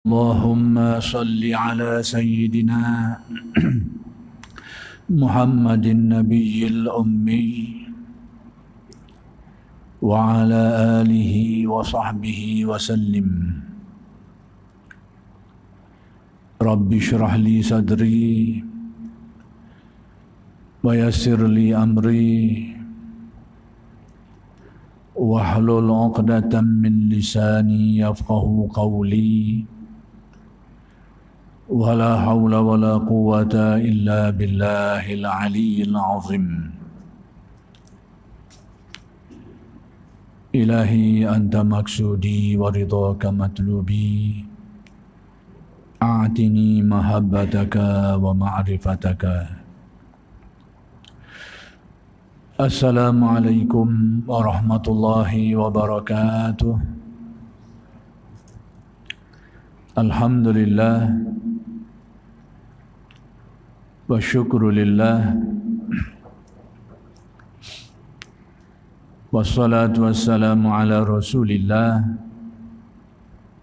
اللهم صل على سيدنا محمد النبي الأمي وعلى آله وصحبه وسلم. رب اشرح لي صدري ويسر لي أمري واحلل عقدة من لساني يفقه قولي ولا حول ولا قوة إلا بالله العلي العظيم. إلهي أنت مقصودي ورضاك مطلوبي، أعطني محبتك ومعرفتك. السلام عليكم ورحمة الله وبركاته. الحمد لله والشكر لله والصلاة والسلام على رسول الله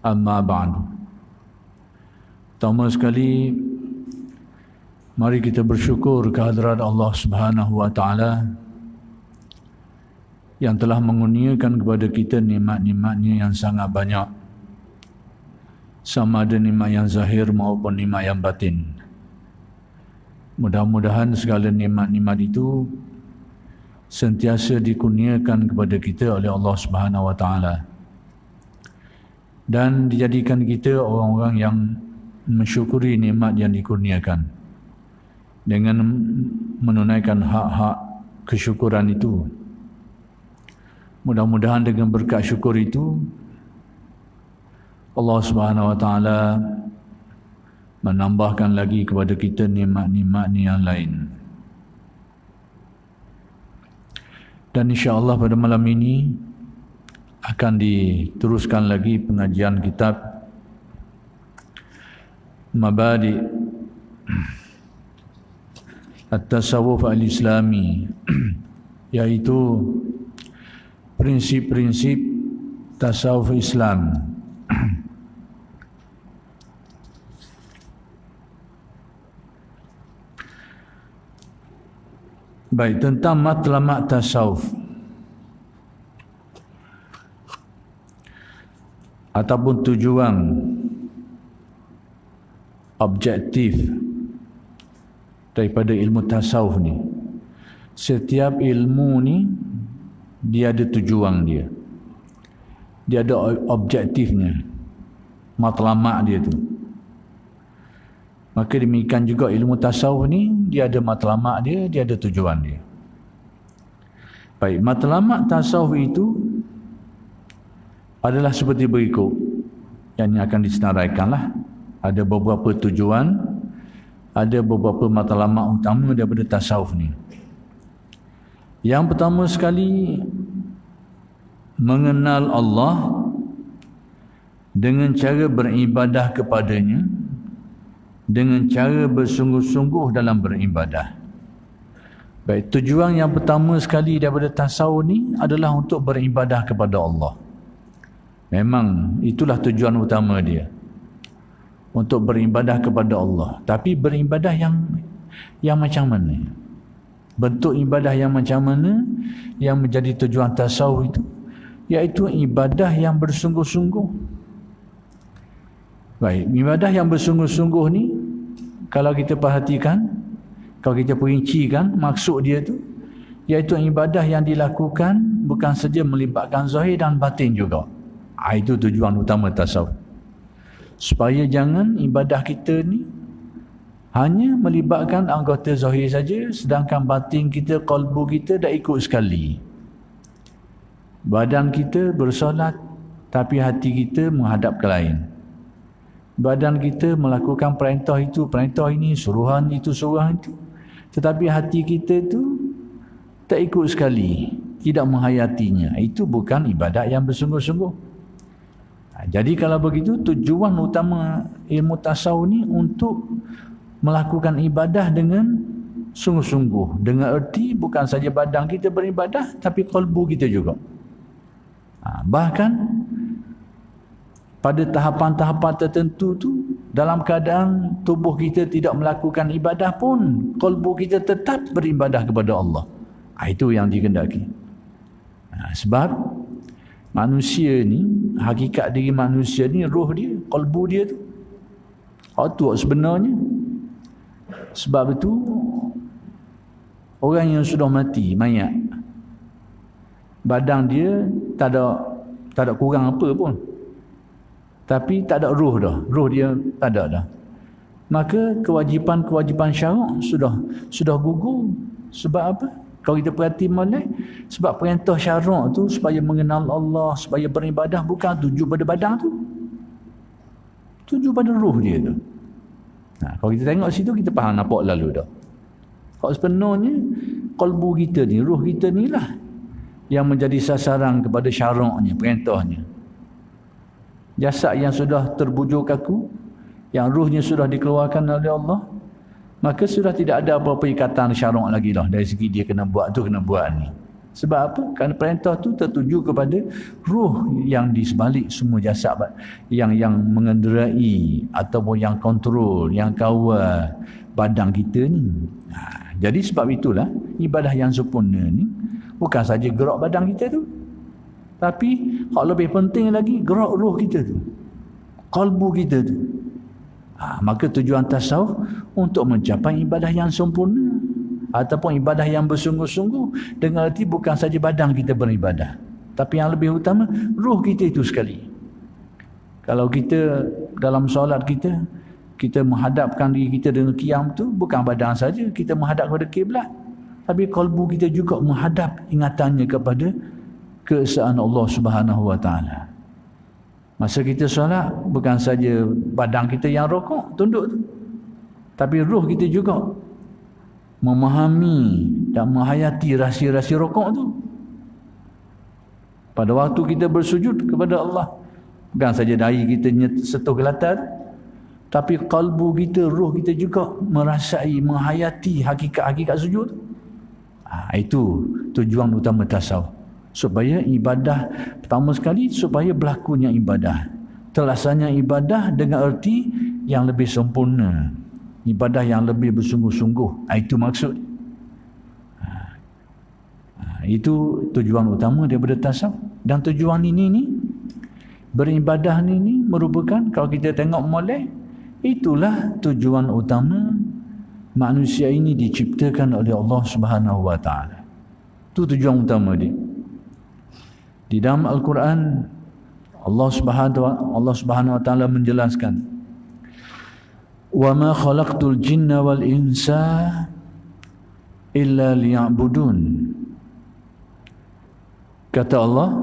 أما بعد. Pertama sekali, mari kita bersyukur kehadrat Allah Subhanahu wa taala yang telah mengurniakan kepada kita nikmat-nikmatnya yang sangat banyak, sama ada nikmat yang zahir maupun nikmat yang batin. Mudah-mudahan segala nikmat-nikmat itu sentiasa dikurniakan kepada kita oleh Allah Subhanahu wa taala dan dijadikan kita orang-orang yang mensyukuri nikmat yang dikurniakan dengan menunaikan hak-hak kesyukuran itu. Mudah-mudahan dengan berkat syukur itu Allah Subhanahu wa taala menambahkan lagi kepada kita nikmat-nikmat yang lain. Dan insya-Allah pada malam ini akan diteruskan lagi pengajian kitab Mabadi' At-Tasawuf Al-Islami, yaitu prinsip-prinsip tasawuf Islam. Baik, tentang matlamat tasawuf ataupun tujuan objektif daripada ilmu tasawuf ni. Setiap ilmu ni dia ada tujuan dia. Dia ada objektifnya, matlamat dia tu. Maka demikian juga ilmu tasawuf ni, dia ada matlamat dia, dia ada tujuan dia. Baik, matlamat tasawuf itu adalah seperti berikut yang akan disenaraikanlah. Ada beberapa tujuan, ada beberapa matlamat utama daripada tasawuf ni. Yang pertama sekali, mengenal Allah dengan cara beribadah kepadanya, dengan cara bersungguh-sungguh dalam beribadah. Baik, tujuan yang pertama sekali daripada tasawuf ni adalah untuk beribadah kepada Allah. Memang itulah tujuan utama dia, untuk beribadah kepada Allah. Tapi beribadah yang macam mana? Bentuk ibadah yang macam mana yang menjadi tujuan tasawuf itu? Iaitu ibadah yang bersungguh-sungguh. Baik, ibadah yang bersungguh-sungguh ni, kalau kita perhatikan, kalau kita perincikan maksud dia tu, iaitu ibadah yang dilakukan bukan saja melibatkan zahir dan batin juga. Itu tujuan utama tasawuf. Supaya jangan ibadah kita ni hanya melibatkan anggota zahir saja, sedangkan batin kita, qalbu kita dah ikut sekali. Badan kita bersolat, tapi hati kita menghadap ke lain. Badan kita melakukan perintah itu, perintah ini, suruhan itu, suruhan itu, tetapi hati kita tu tak ikut sekali, tidak menghayatinya. Itu bukan ibadat yang bersungguh-sungguh. Jadi kalau begitu, tujuan utama ilmu tasawuf ni untuk melakukan ibadah dengan sungguh-sungguh, dengan erti bukan saja badan kita beribadah, tapi qalbu kita juga. Bahkan pada tahapan-tahapan tertentu tu, dalam keadaan tubuh kita tidak melakukan ibadah pun, qalbu kita tetap beribadah kepada Allah. Itu yang dikehendaki. Sebab manusia ni, hakikat diri manusia ni, roh dia, qalbu dia tu, itu sebenarnya. Sebab itu orang yang sudah mati, mayat, badan dia tak ada kurang apa pun, tapi tak ada roh dah. Roh dia tak ada dah. Maka kewajipan-kewajipan syarak sudah gugur. Sebab apa? Kalau kita perhati molek, sebab perintah syarak tu supaya mengenal Allah, supaya beribadah, bukan tuju pada badan tu, tuju pada roh dia tu. Kalau kita tengok situ, kita faham nampak lalu dah. Kalau sebenarnya qalbu kita ni, roh kita ni lah yang menjadi sasaran kepada syaraknya, perintahnya. Jasad yang sudah terbujur kaku, yang ruhnya sudah dikeluarkan oleh Allah, maka sudah tidak ada apa-apa ikatan syarak lagi lah dari segi dia kena buat tu, kena buat ni. Sebab apa? Kerana perintah tu tertuju kepada ruh yang di sebalik semua jasad, yang mengenderai ataupun yang kontrol, yang kawal badan kita ni. Jadi sebab itulah ibadah yang sempurna ni bukan saja gerak badan kita tu, tapi hak lebih penting lagi gerak roh kita tu, qalbu kita tu. Maka tujuan tasawuf untuk mencapai ibadah yang sempurna ataupun ibadah yang bersungguh-sungguh, dengan arti bukan saja badan kita beribadah, tapi yang lebih utama roh kita itu sekali. Kalau kita dalam solat kita menghadapkan diri kita dengan qiyam tu, bukan badan saja kita menghadap kepada kiblat, tapi kalbu kita juga menghadap ingatannya kepada keesaan Allah Subhanahu wa taala. Masa kita solat, bukan saja badan kita yang rokok, tunduk tu, tapi roh kita juga memahami dan menghayati rahsia-rahsia rokok tu. Pada waktu kita bersujud kepada Allah, bukan saja dahi kita sentuh ke latar, tapi kalbu kita, roh kita juga merasai, menghayati hakikat-hakikat sujud. Itu tujuan utama tasawuf. Supaya ibadah, pertama sekali supaya berlakunya ibadah, terlaksana ibadah dengan erti yang lebih sempurna, ibadah yang lebih bersungguh-sungguh. Itu maksud. Itu tujuan utama daripada tasawuf. Dan tujuan ini beribadah ini merupakan, kalau kita tengok molek, itulah tujuan utama manusia ini diciptakan oleh Allah Subhanahu wa taala. Itu tujuan utama dia. Di dalam Al-Quran, Allah Subhanahu wa taala menjelaskan, "Wa ma khalaqtul jinna wal insa illa liya'budun." Kata Allah,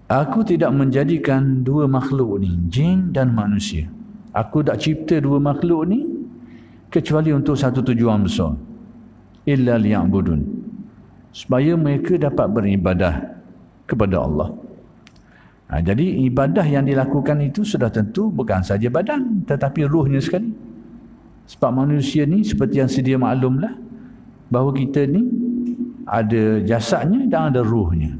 aku tidak menjadikan dua makhluk ni, jin dan manusia. Aku tak cipta dua makhluk ni kecuali untuk satu tujuan besar. Illa liya'budun. Supaya mereka dapat beribadah kepada Allah. Jadi ibadah yang dilakukan itu sudah tentu bukan saja badan, tetapi ruhnya sekali. Sebab manusia ni seperti yang sedia maklumlah, bahawa kita ni ada jasadnya dan ada ruhnya.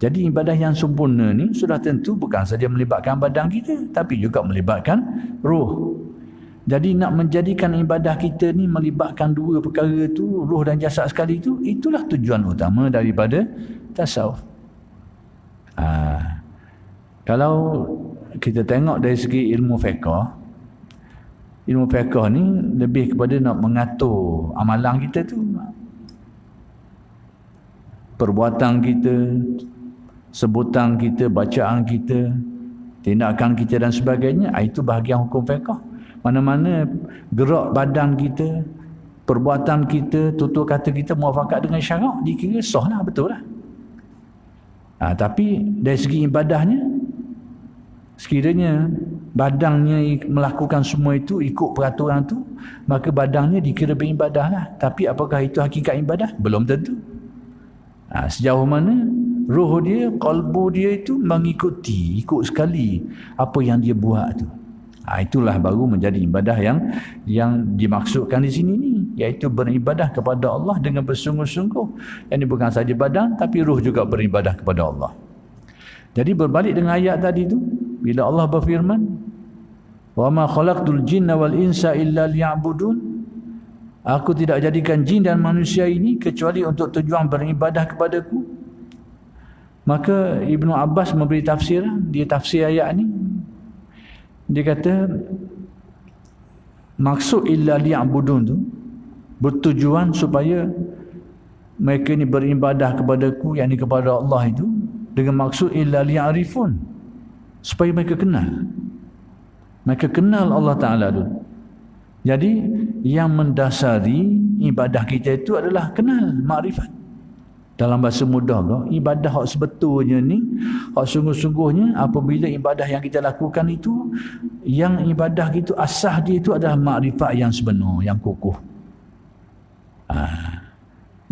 Jadi ibadah yang sempurna ni sudah tentu bukan saja melibatkan badan kita, tapi juga melibatkan ruh. Jadi nak menjadikan ibadah kita ni melibatkan dua perkara tu, ruh dan jasad sekali tu, itulah tujuan utama daripada tasawuf. Kalau kita tengok dari segi ilmu fiqh ni lebih kepada nak mengatur amalan kita tu, perbuatan kita, sebutan kita, bacaan kita, tindakan kita dan sebagainya. Itu bahagian hukum fiqh. Mana-mana gerak badan kita, perbuatan kita, tutur kata kita muafakat dengan syarak, dikira sah lah, betul lah. Tapi dari segi ibadahnya, sekiranya badannya melakukan semua itu ikut peraturan tu, maka badannya dikira beribadah lah. Tapi apakah itu hakikat ibadah? Belum tentu. Sejauh mana roh dia, kalbu dia itu mengikuti, ikut sekali apa yang dia buat tu. Itulah baru menjadi ibadah yang dimaksudkan di sini ni, iaitu beribadah kepada Allah dengan bersungguh-sungguh. Yang ini bukan saja badan, tapi ruh juga beribadah kepada Allah. Jadi berbalik dengan ayat tadi tu, bila Allah berfirman, wa ma khalaqtul jinna wal insa illa liya'budun, aku tidak jadikan jin dan manusia ini kecuali untuk tujuan beribadah kepadaku. Maka Ibnu Abbas memberi tafsir, dia tafsir ayat ni, dia kata maksud illa liya'budun tu bertujuan supaya mereka ni beribadah kepadaku, yakni kepada Allah itu, dengan maksud illa liya'rifun, supaya mereka kenal Allah Ta'ala tu. Jadi yang mendasari ibadah kita itu adalah kenal, makrifat. Dalam bahasa mudah kau, ibadah hak sebetulnya ni, hak sungguh-sungguhnya, apabila ibadah yang kita lakukan itu, yang ibadah itu asas dia itu adalah makrifat yang sebenar, yang kukuh.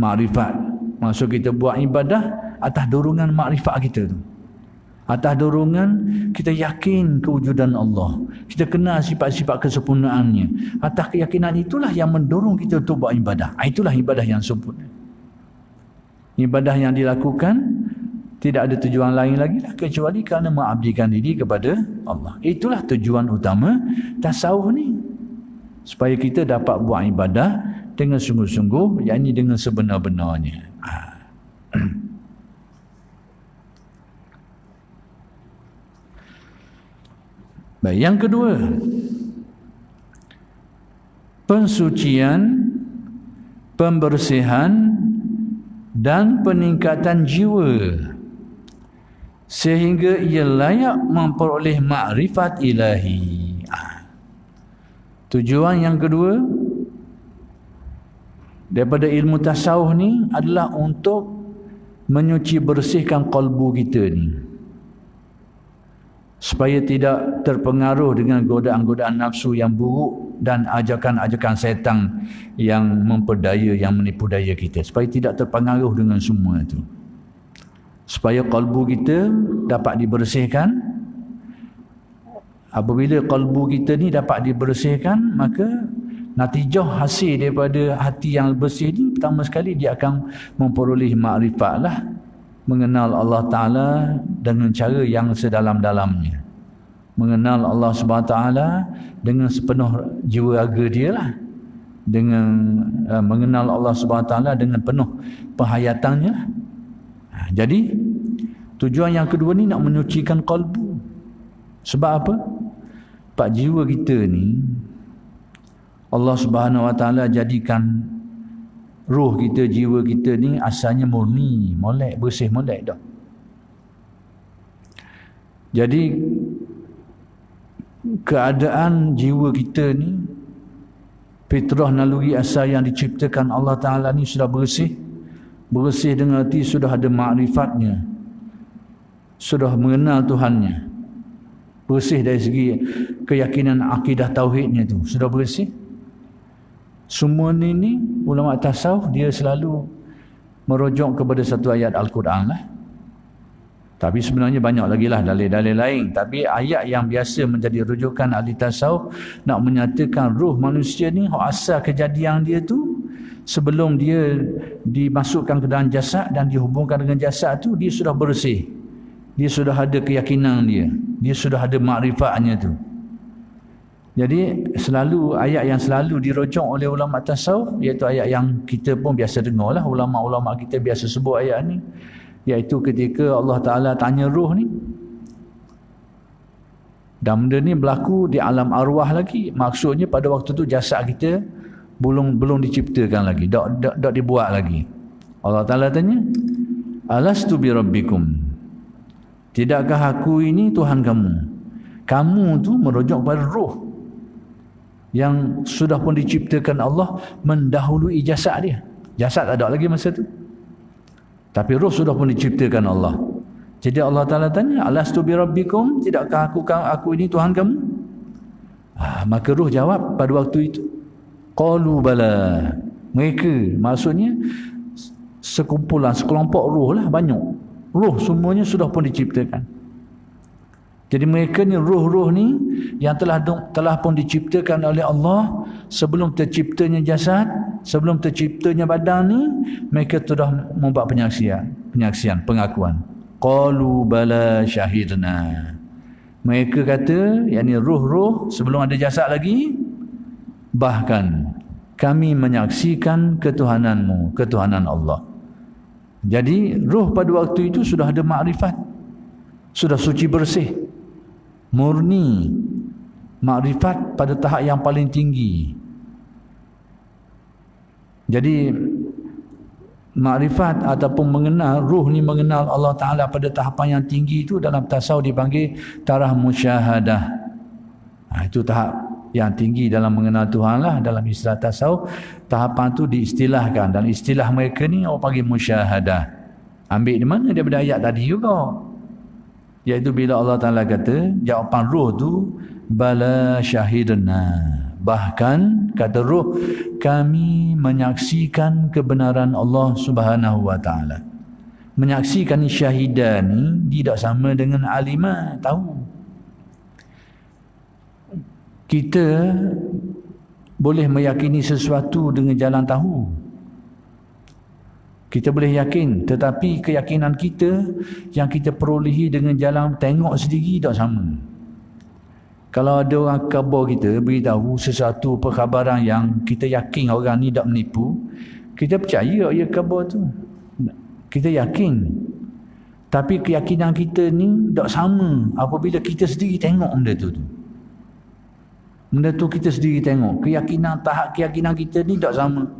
Makrifat, maksud kita buat ibadah atas dorongan makrifat kita tu, atas dorongan kita yakin kewujudan Allah, kita kenal sifat-sifat kesempurnaannya. Atas keyakinan itulah yang mendorong kita untuk buat ibadah. Itulah ibadah yang sempurna. Ibadah yang dilakukan tidak ada tujuan lain lagi lah kecuali kerana mengabdikan diri kepada Allah. Itulah tujuan utama tasawuf ni, supaya kita dapat buat ibadah dengan sungguh-sungguh, yakni dengan sebenar-benarnya. Baik, yang kedua, pensucian, pembersihan dan peningkatan jiwa sehingga ia layak memperoleh makrifat ilahi. Tujuan yang kedua daripada ilmu tasawuf ni adalah untuk menyuci bersihkan kalbu kita ni, supaya tidak terpengaruh dengan godaan-godaan nafsu yang buruk dan ajakan-ajakan setan yang memperdaya, yang menipu daya kita, supaya tidak terpengaruh dengan semua itu, supaya kalbu kita dapat dibersihkan. Apabila kalbu kita ni dapat dibersihkan, maka natijah hasil daripada hati yang bersih ni, pertama sekali dia akan memperoleh makrifat lah, mengenal Allah Ta'ala dengan cara yang sedalam-dalamnya, mengenal Allah SWT dengan sepenuh jiwa raga dia lah, dengan mengenal Allah SWT dengan penuh penhayatannya. Jadi tujuan yang kedua ni nak menyucikan kalbu. Sebab apa? Sebab jiwa kita ni Allah Subhanahu Wa Taala jadikan roh kita, jiwa kita ni asalnya murni, molek, bersih molek dah. Jadi keadaan jiwa kita ni, fitrah naluri asal yang diciptakan Allah Ta'ala ni sudah bersih. Bersih dengan arti sudah ada makrifatnya, sudah mengenal Tuhannya. Bersih dari segi keyakinan akidah tauhidnya tu sudah bersih. Semua ni ulama tasawuf dia selalu merujuk kepada satu ayat Al-Quran lah. Tapi sebenarnya banyak lagi lah dalil-dalil lain. Tapi ayat yang biasa menjadi rujukan ahli tasawuf nak menyatakan roh manusia ni, asal kejadian dia tu, sebelum dia dimasukkan ke dalam jasad dan dihubungkan dengan jasad tu, dia sudah bersih. Dia sudah ada keyakinan dia sudah ada makrifatnya tu. Jadi selalu ayat yang selalu dirujuk oleh ulama tasawuf, iaitu ayat yang kita pun biasa dengar lah, ulama-ulama kita biasa sebut ayat ni, iaitu ketika Allah Ta'ala tanya roh ni, dan benda ni berlaku di alam arwah lagi. Maksudnya pada waktu tu jasad kita belum diciptakan lagi, tak dibuat lagi. Allah Ta'ala tanya, alastu bi rabbikum, tidakkah aku ini Tuhan kamu? Kamu tu merujuk kepada roh yang sudah pun diciptakan Allah mendahului jasad dia. Jasad tak ada lagi masa tu, tapi roh sudah pun diciptakan Allah. Jadi Allah Ta'ala tanya, alastu bi rabbikum, tidakkah aku ini Tuhan kamu? Maka roh jawab pada waktu itu, qalu bala. Mereka, maksudnya sekumpulan, sekelompok roh lah, banyak roh, semuanya sudah pun diciptakan. Jadi mereka ni, roh-roh ni yang telah pun diciptakan oleh Allah sebelum terciptanya jasad, sebelum terciptanya badan ni, mereka sudah membuat penyaksian, pengakuan. Qalu bala syahidna. Mereka kata, yakni ruh-ruh sebelum ada jasad lagi, bahkan kami menyaksikan ketuhananmu, ketuhanan Allah. Jadi ruh pada waktu itu sudah ada makrifat, sudah suci bersih, murni, makrifat pada tahap yang paling tinggi. Jadi makrifat ataupun mengenal, ruh ni mengenal Allah Ta'ala pada tahapan yang tinggi itu dalam tasawuf dipanggil tarah musyahadah. Itu tahap yang tinggi dalam mengenal Tuhan lah. Dalam istilah tasawuf, tahapan tu diistilahkan, dan istilah mereka ni orang panggil musyahadah. Ambil di mana? Daripada ayat tadi juga, iaitu bila Allah Ta'ala kata, jawapan ruh tu, bala syahidna, bahkan kata ruh, kami menyaksikan kebenaran Allah Subhanahu wa Ta'ala. Menyaksikan syahidah ni tidak sama dengan alimah, tahu. Kita boleh meyakini sesuatu dengan jalan tahu. Kita boleh yakin, tetapi keyakinan kita yang kita perolehi dengan jalan tengok sendiri tak sama. Kalau ada orang khabar kita beritahu sesuatu perkhabaran yang kita yakin orang ni tak menipu, kita percaya ya khabar tu. Kita yakin. Tapi keyakinan kita ni tak sama apabila kita sendiri tengok benda tu. Benda tu kita sendiri tengok. Tahap keyakinan kita ni tak sama.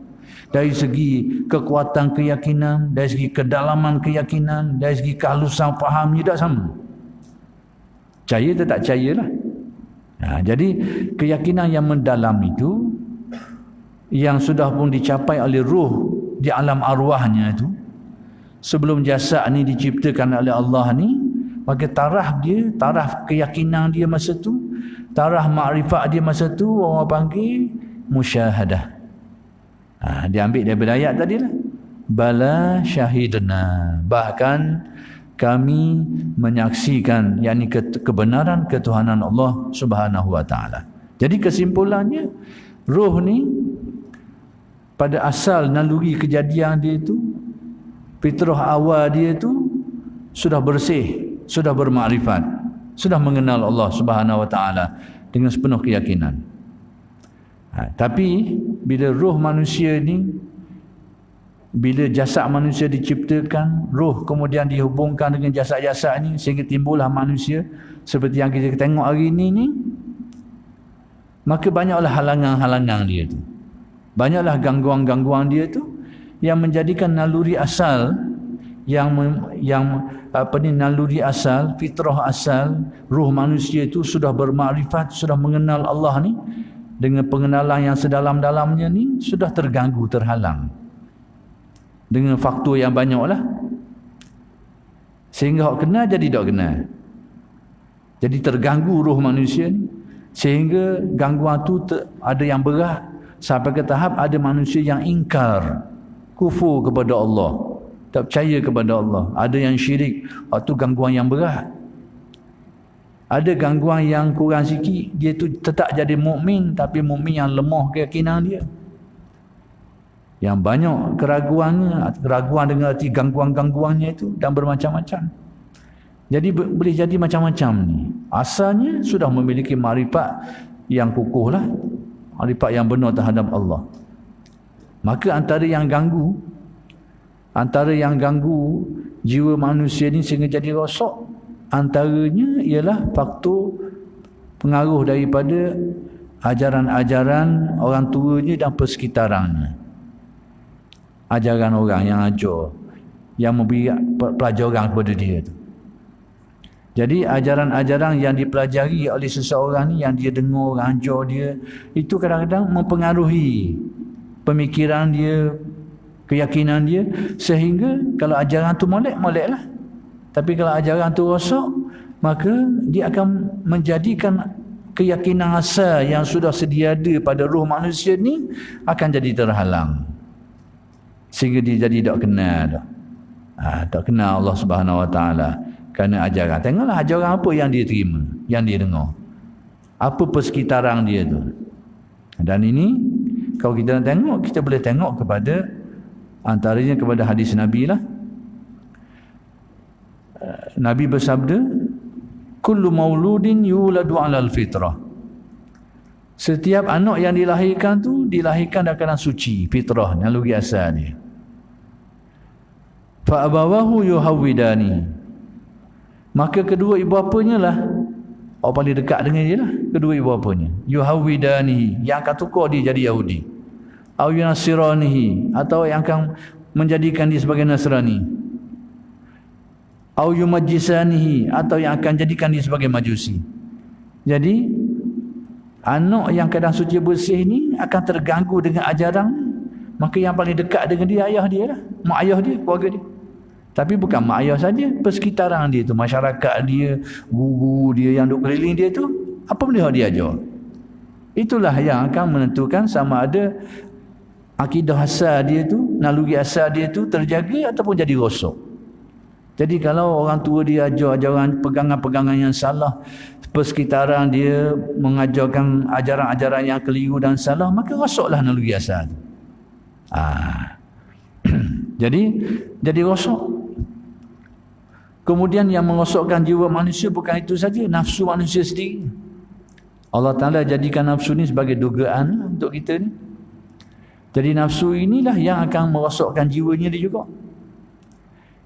Dari segi kekuatan keyakinan, dari segi kedalaman keyakinan, dari segi kehalusan fahamnya tak sama. Percaya atau tak percayalah. Jadi keyakinan yang mendalam itu, yang sudah pun dicapai oleh ruh di alam arwahnya itu, sebelum jasad ni diciptakan oleh Allah ni, maka taraf keyakinan dia masa tu, taraf makrifat dia masa tu, orang panggil musyahadah. Dia ambil daripada ayat tadi lah, bala syahidna, bahkan kami menyaksikan, yakni kebenaran ketuhanan Allah Subhanahu wa Ta'ala. Jadi kesimpulannya, roh ni pada asal naluri kejadian dia itu, fitrah awal dia itu sudah bersih, sudah bermakrifat, sudah mengenal Allah Subhanahu wa Ta'ala dengan sepenuh keyakinan. Tapi bila roh manusia ni, bila jasad manusia diciptakan, roh kemudian dihubungkan dengan jasad-jasad ni sehingga timbullah manusia seperti yang kita tengok hari ini ni, maka banyaklah halangan-halangan dia tu, banyaklah gangguan-gangguan dia tu yang menjadikan naluri asal naluri asal, fitrah asal ruh manusia itu sudah bermakrifat, sudah mengenal Allah ni, dengan pengenalan yang sedalam-dalamnya ni sudah terganggu, terhalang dengan faktor yang banyak lah, sehingga hak kena jadi tak kena. Jadi terganggu ruh manusia ni, sehingga gangguan tu ada yang berat sampai ke tahap ada manusia yang ingkar, kufur kepada Allah, tak percaya kepada Allah. Ada yang syirik, waktu gangguan yang berat. Ada gangguan yang kurang sikit, dia tu tetap jadi mukmin, tapi mukmin yang lemah keyakinan dia. Yang banyak keraguan dengan arti gangguan-gangguannya itu, dan bermacam-macam. Jadi boleh jadi macam-macam ni. Asalnya sudah memiliki makrifat yang kukuh lah, makrifat yang benar terhadap Allah. Maka antara yang ganggu jiwa manusia ni sehingga jadi rosak, antaranya ialah faktor pengaruh daripada ajaran-ajaran orang tuanya dan persekitarannya. Ajaran orang yang ajar, yang memberi pelajaran kepada dia tu. Jadi ajaran-ajaran yang dipelajari oleh seseorang ni, yang dia dengar orang ajar dia, itu kadang-kadang mempengaruhi pemikiran dia, keyakinan dia, sehingga kalau ajaran tu molek-moleklah. Tapi kalau ajaran tu rosak, maka dia akan menjadikan keyakinan asal yang sudah sedia ada pada ruh manusia ni akan jadi terhalang, sehingga dia jadi tak kenal dah. Tak kenal Allah Subhanahu wa Ta'ala kerana ajaran. Tengoklah ajaran apa yang dia terima, yang dia dengar, apa persekitaran dia tu. Dan ini kalau kita nak tengok, kita boleh tengok kepada antaranya kepada hadis Nabi lah. Nabi bersabda, kullu mauludin yuladu 'alal fitrah. Setiap anak yang dilahirkan tu dilahirkan dalam keadaan suci, fitrah, naluri asal dia. Fa abawahu yuhawidani. Maka kedua ibu bapanya lah orang paling dekat dengan dia lah, kedua ibu bapanya. Yuhawidani, yang akan tukar dia jadi Yahudi. Au yunasiranihi, atau yang akan menjadikan dia sebagai Nasrani. Au yumajjisanihi, atau yang akan jadikan dia sebagai Majusi. Jadi anak yang keadaan suci bersih ni akan terganggu dengan ajaran, maka yang paling dekat dengan dia ayah dia lah, mak ayah dia, keluarga dia. Tapi bukan mak ayah saja, persekitaran dia tu, masyarakat dia, guru dia yang duk keliling dia tu, apa benda dia ajar. Itulah yang akan menentukan sama ada akidah asal dia tu, naluri asal dia tu terjaga ataupun jadi rosak. Jadi kalau orang tua dia ajar ajaran pegangan-pegangan yang salah, persekitaran dia mengajarkan ajaran-ajaran yang keliru dan salah, maka rosaklah naluri asal tu. Jadi rosak. Kemudian yang merosakkan jiwa manusia bukan itu saja, nafsu manusia sendiri. Allah Ta'ala jadikan nafsu ni sebagai dugaan untuk kita ni. Jadi nafsu inilah yang akan merosakkan jiwanya dia juga.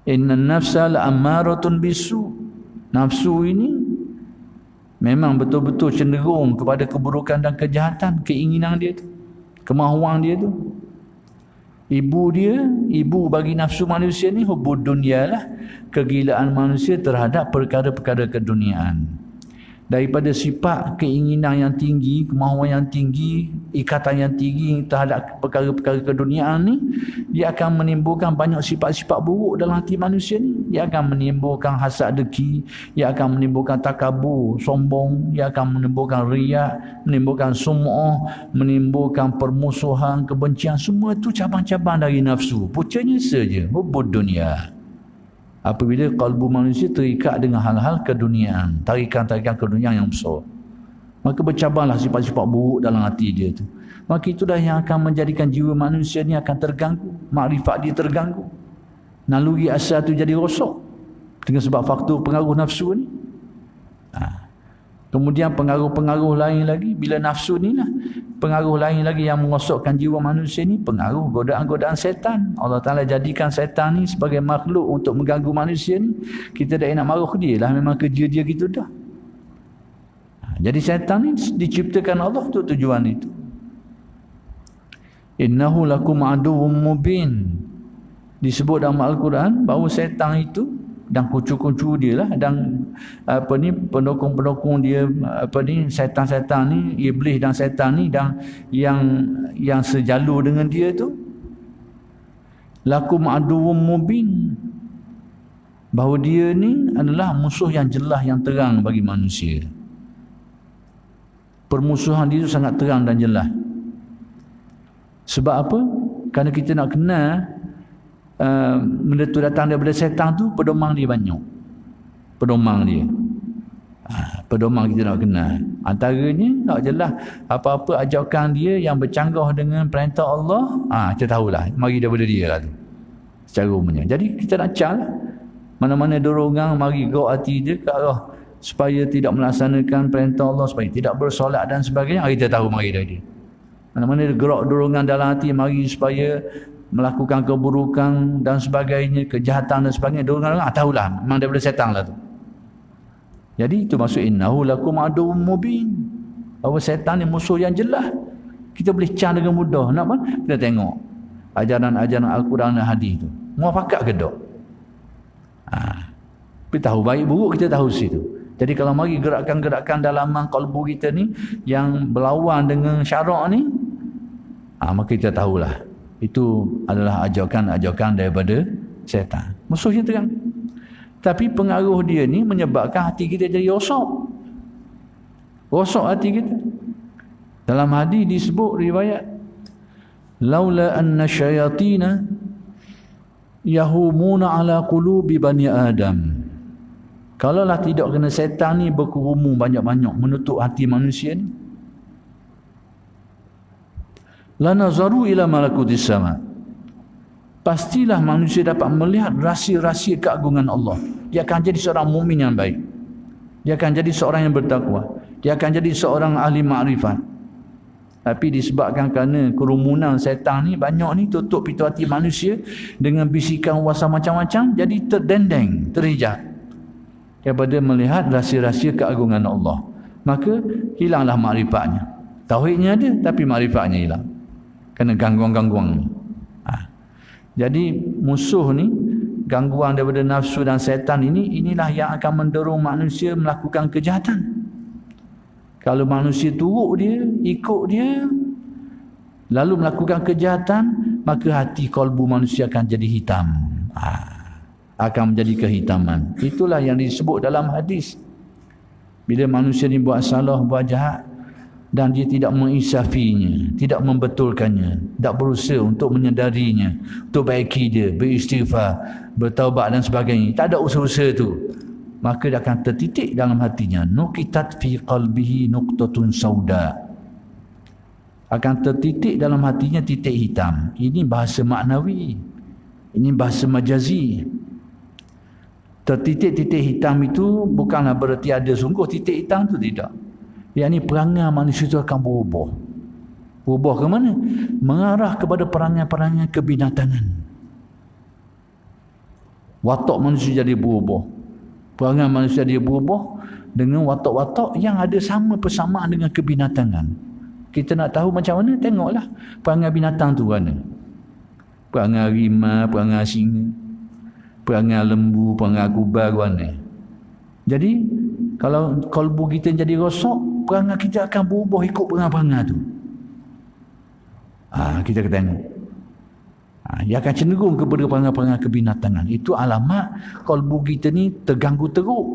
Innan nafsa la'ammaratun bisu. Nafsu ini memang betul-betul cenderung kepada keburukan dan kejahatan, keinginan dia tu, kemahuan dia tu. Ibu bagi nafsu manusia ni hubbud dunya lah, kegilaan manusia terhadap perkara-perkara keduniaan. Daripada sifat keinginan yang tinggi, kemahuan yang tinggi, ikatan yang tinggi terhadap perkara-perkara keduniaan ni, dia akan menimbulkan banyak sifat-sifat buruk dalam hati manusia ni. Dia akan menimbulkan hasad dengki, dia akan menimbulkan takabur, sombong, dia akan menimbulkan riak, menimbulkan sum'ah, menimbulkan permusuhan, kebencian. Semua itu cabang-cabang dari nafsu. Pucanya saja hubbud dunya. Apabila kalbu manusia terikat dengan hal-hal keduniaan, tarikan-tarikan keduniaan yang besar, maka bercabanglah sifat-sifat buruk dalam hati dia tu. Maka itulah yang akan menjadikan jiwa manusia ni akan terganggu, makrifat dia terganggu, naluri asal tu jadi rosak dengan sebab faktor pengaruh nafsu ni. Kemudian pengaruh-pengaruh lain lagi, bila nafsu ni lah, pengaruh lain lagi yang merosakkan jiwa manusia ni, pengaruh godaan-godaan setan. Allah Ta'ala jadikan setan ni sebagai makhluk untuk mengganggu manusia ni. Kita dah nak marah dia lah, memang kerja dia gitu dah. Jadi setan ni diciptakan Allah untuk tujuan itu. Innahu lakum aduwwum mubin. Disebut dalam Al-Quran bahawa setan itu dan kuncu-kuncu dia lah, dan pendukung-pendukung dia, setan-setan ni, iblis dan setan ni, dan yang sejalur dengan dia tu, lakum aduwwum mubin, bahawa dia ni adalah musuh yang jelas, yang terang bagi manusia. Permusuhan dia tu sangat terang dan jelas. Sebab apa? Kerana kita nak kenal benda tu datang daripada setan tu, pedomang dia banyak. Pedomang dia, pedomang kita nak kenal. Antaranya tak jelas apa-apa ajakan dia yang bercanggah dengan perintah Allah, kita tahulah mari daripada dia lah tu, secara umumnya. Jadi kita nak cari mana-mana dorongan, mari gerak hati dia ke arah supaya tidak melaksanakan perintah Allah, supaya tidak bersolat dan sebagainya, kita tahu mari dari dia. Mana-mana gerak dorongan dalam hati, mari supaya melakukan keburukan dan sebagainya, kejahatan dan sebagainya, dorongan, tahulah memang daripada setan lah tu. Jadi itu maksud innahu lakum aduwwum mubin, bahawa setan ni musuh yang jelas. Kita boleh cari dengan mudah. Nak apa? Kita tengok ajaran-ajaran Al-Quran dan hadis tu, muafakat ke tak? Kita tahu baik buruk, kita tahu situ. Jadi kalau mari gerakan-gerakan dalaman kalbu kita ni yang berlawan dengan syarak ni, maka kita tahulah itu adalah ajakan-ajakan daripada syaitan. Musuhnya terang. Tapi pengaruh dia ni menyebabkan hati kita jadi rosak. Rosak hati kita. Dalam hadis disebut riwayat, laula anna syayatina yahumuna ala qulubi bani Adam. Kalaulah tidak kena setan ni berkerumun banyak-banyak menutup hati manusia ni, la nazaru ila malakutis sama, pastilah manusia dapat melihat rahsia-rahsia keagungan Allah. Dia akan jadi seorang mukmin yang baik. Dia akan jadi seorang yang bertakwa. Dia akan jadi seorang ahli makrifat. Tapi disebabkan kerana kerumunan setan ni banyak ni tutup pintu hati manusia dengan bisikan wasa macam-macam, jadi terdendeng, terhijab daripada melihat rahsia-rahsia keagungan Allah. Maka hilanglah makrifatnya. Tauhidnya ada tapi makrifatnya hilang. Kerana gangguan-gangguan ni. Jadi musuh ni, gangguan daripada nafsu dan setan ini, inilah yang akan mendorong manusia melakukan kejahatan. Kalau manusia turut dia, ikut dia, lalu melakukan kejahatan, maka hati kalbu manusia akan jadi hitam. Akan menjadi kehitaman. Itulah yang disebut dalam hadis. Bila manusia ni buat salah, buat jahat, dan dia tidak menginsafinya, tidak membetulkannya, tidak berusaha untuk menyedarinya, untuk baiki dia, beristighfar, bertaubat dan sebagainya, tak ada usaha-usaha tu, maka dia akan tertitik dalam hatinya, nuqitat fi qalbihi nuqtatun sauda, akan tertitik dalam hatinya titik hitam. Ini bahasa maknawi, ini bahasa majazi. Tertitik-titik hitam itu bukanlah berarti ada sungguh titik hitam tu, tidak. Yang ni perangai manusia itu akan berubah. Berubah ke mana? Mengarah kepada perangai-perangai kebinatangan. Watak manusia jadi berubah. Perangai manusia dia berubah dengan watak-watak yang ada sama persamaan dengan kebinatangan. Kita nak tahu macam mana? Tengoklah perangai binatang tu mana. Perangai harimau, perangai singa, perangai lembu, perangai kubar mana. Jadi kalau kalbu kita jadi rosak, perangai kita akan berubah ikut perangai-perangai tu. Kita akan tengok. Dia akan cenderung kepada perangai-perangai kebinatangan. Itu alamat kalbu kita ni terganggu teruk.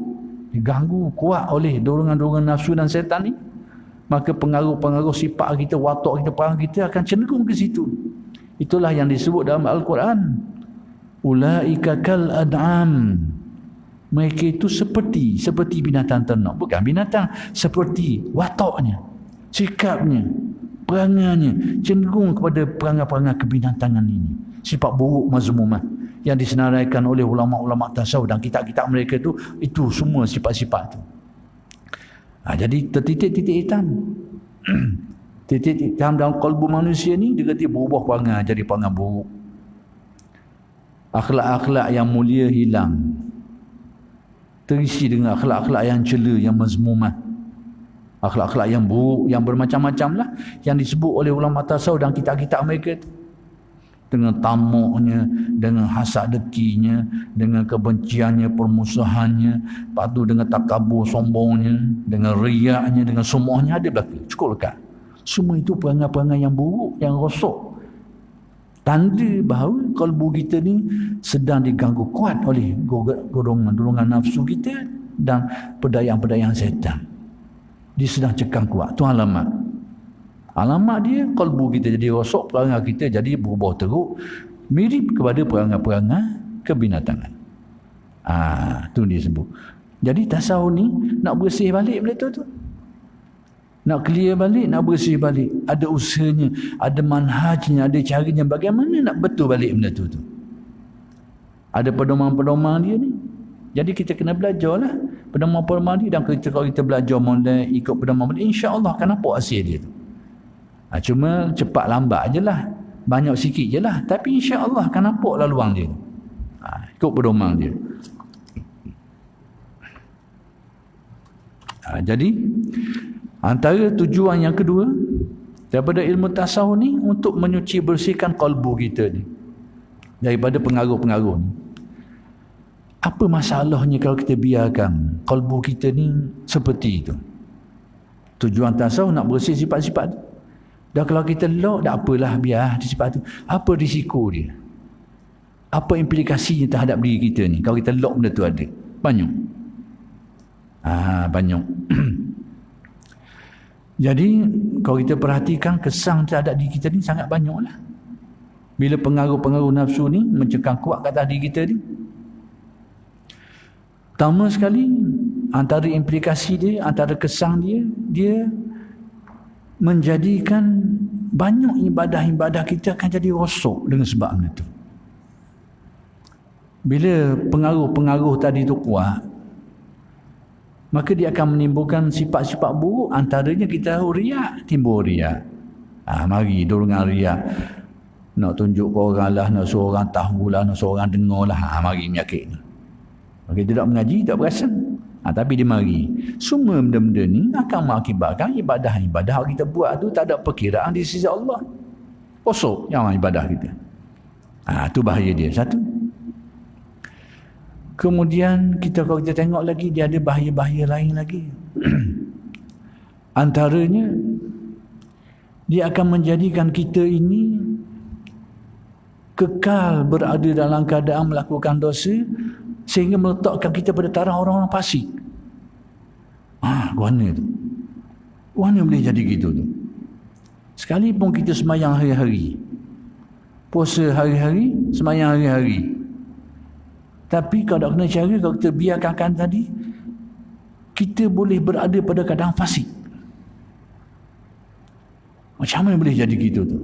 Diganggu kuat oleh dorongan-dorongan nafsu dan setan ni. Maka pengaruh-pengaruh sifat kita, watak kita, perangai kita akan cenderung ke situ. Itulah yang disebut dalam Al-Quran. Ulaika kal ad'am. Mereka itu seperti binatang ternak. Bukan binatang, seperti wataknya, sikapnya, perangainya cenderung kepada perangai-perangai kebinatangan ini. Sifat buruk mazmumah yang disenaraikan oleh ulama-ulama tasawuf dan kitab-kitab mereka itu semua sifat-sifat itu. Jadi titik-titik hitam. Titik hitam dalam kalbu manusia ni dia kata berubah perangai jadi perangai buruk. Akhlak-akhlak yang mulia hilang, terisi dengan akhlak-akhlak yang cela, yang mazmumah, akhlak-akhlak yang buruk, yang bermacam-macam lah, yang disebut oleh ulama tasawuf dan kitab-kitab mereka tu. Dengan tamaknya, dengan hasad dekinya, dengan kebenciannya, permusuhannya, lepas tu dengan takabur sombongnya, dengan riaknya, dengan semuanya ada belaka, cukup lekat. Semua itu perangai-perangai yang buruk, yang rosak. Tanda bahawa kalbu kita ni sedang diganggu kuat oleh golongan nafsu kita dan pedayang-pedayang setan. Dia sedang cekang kuat. Itu alamat. Alamat dia, kalbu kita jadi rosak, perangai kita jadi berubah teruk, mirip kepada perangai-perangai kebinatangan. Itu dia sebut. Jadi tasawuf ni nak bersih balik benda tu. Nak clear balik, nak bersih balik. Ada usahanya, ada manhajnya, ada caranya bagaimana nak betul balik benda tu. Ada pedoman-pedoman dia ni. Jadi kita kena belajarlah pedoman-pedoman dia, dan kalau kita belajar mulai ikut pedoman dia, insya-Allah akan nampak hasil dia tu. Cuma cepat lambat je lah, banyak sikit je lah, tapi insya-Allah akan nampak laluan dia. Ikut pedoman dia. Jadi antara tujuan yang kedua daripada ilmu tasawuf ni untuk menyuci bersihkan kalbu kita ni daripada pengaruh-pengaruh ni. Apa masalahnya kalau kita biarkan kalbu kita ni seperti itu? Tujuan tasawuf nak bersih sifat-sifat tu. Dan kalau kita lock, tak apalah, biar sifat tu. Apa risiko dia? Apa implikasinya terhadap diri kita ni kalau kita lock benda tu ada? Banyak. Banyak. Jadi kalau kita perhatikan, kesan terhadap diri kita ni sangat banyaklah. Bila pengaruh-pengaruh nafsu ni mencekam kuat kat atas diri kita ni, pertama sekali antara implikasi dia, antara kesan dia, dia menjadikan banyak ibadah-ibadah kita akan jadi rosak dengan sebab itu. Bila pengaruh-pengaruh tadi tu kuat, maka dia akan menimbulkan sifat-sifat buruk. Antaranya kita tahu riak, timbul riak. Mari dorongan riak, nak tunjuk ke orang lah, nak suruh orang tahu lah, nak suruh orang dengar lah. Mari penyakit ni. Kita tak mengaji, tak perasan. Tapi dia mari. Semua benda-benda ni akan mengakibatkan ibadah-ibadah kita buat tu tak ada perkiraan di sisi Allah. Kosong yang ibadah kita. Tu bahaya dia. Satu. Kemudian kalau kita tengok lagi, dia ada bahaya-bahaya lain lagi. Antaranya, dia akan menjadikan kita ini kekal berada dalam keadaan melakukan dosa sehingga meletakkan kita pada taraf orang-orang fasik. Guana tu. Guana boleh jadi gitu tu. Sekalipun kita sembahyang hari-hari, puasa hari-hari, sembahyang hari-hari, tapi kalau tak kena cara, kalau kita biarkan tadi, kita boleh berada pada keadaan fasik. Macam mana boleh jadi gitu tu?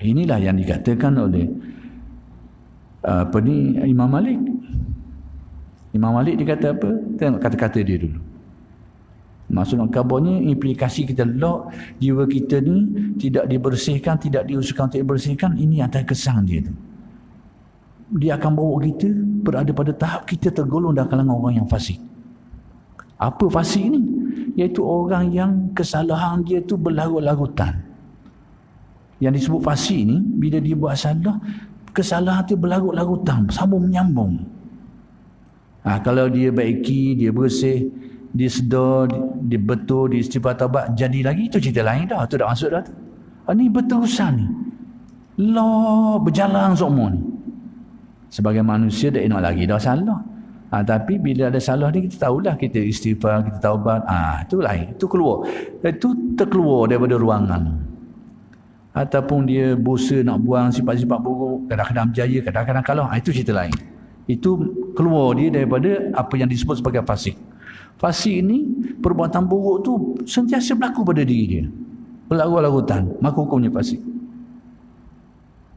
Inilah yang dikatakan oleh Imam Malik. Imam Malik dia kata apa? Tengok kata-kata dia dulu. Maksud kabarnya, implikasi kita lock jiwa kita ni tidak dibersihkan, tidak diusahakan untuk dibersihkan. Ini antara kesan dia tu. Dia akan bawa kita berada pada tahap kita tergolong dalam kalangan orang yang fasik. Apa fasik ni? Iaitu orang yang kesalahan dia tu berlarut-larutan. Yang disebut fasik ni, bila dia buat salah, kesalahan tu berlarut-larutan, sambung menyambung. Kalau dia baiki, dia bersih, dia sedar, dia betul, dia istighfar taubat, jadi lagi, itu cerita lain dah. Itu dah masuk dah tu. Ni berterusan ni. Berjalan semua ni. Sebagai manusia tak nak lagi dah salah. Tapi bila ada salah ni, kita tahulah, kita istighfar, kita taubat. Itu lain. Itu keluar. Itu terkeluar daripada ruangan. Ataupun dia bosa nak buang sifat-sifat buruk, kadang-kadang berjaya, kadang-kadang kalah. Itu cerita lain. Itu keluar dia daripada apa yang disebut sebagai fasik. Fasik ni, perbuatan buruk tu sentiasa berlaku pada diri dia. Berlarut-larutan. Maka hukumnya fasik.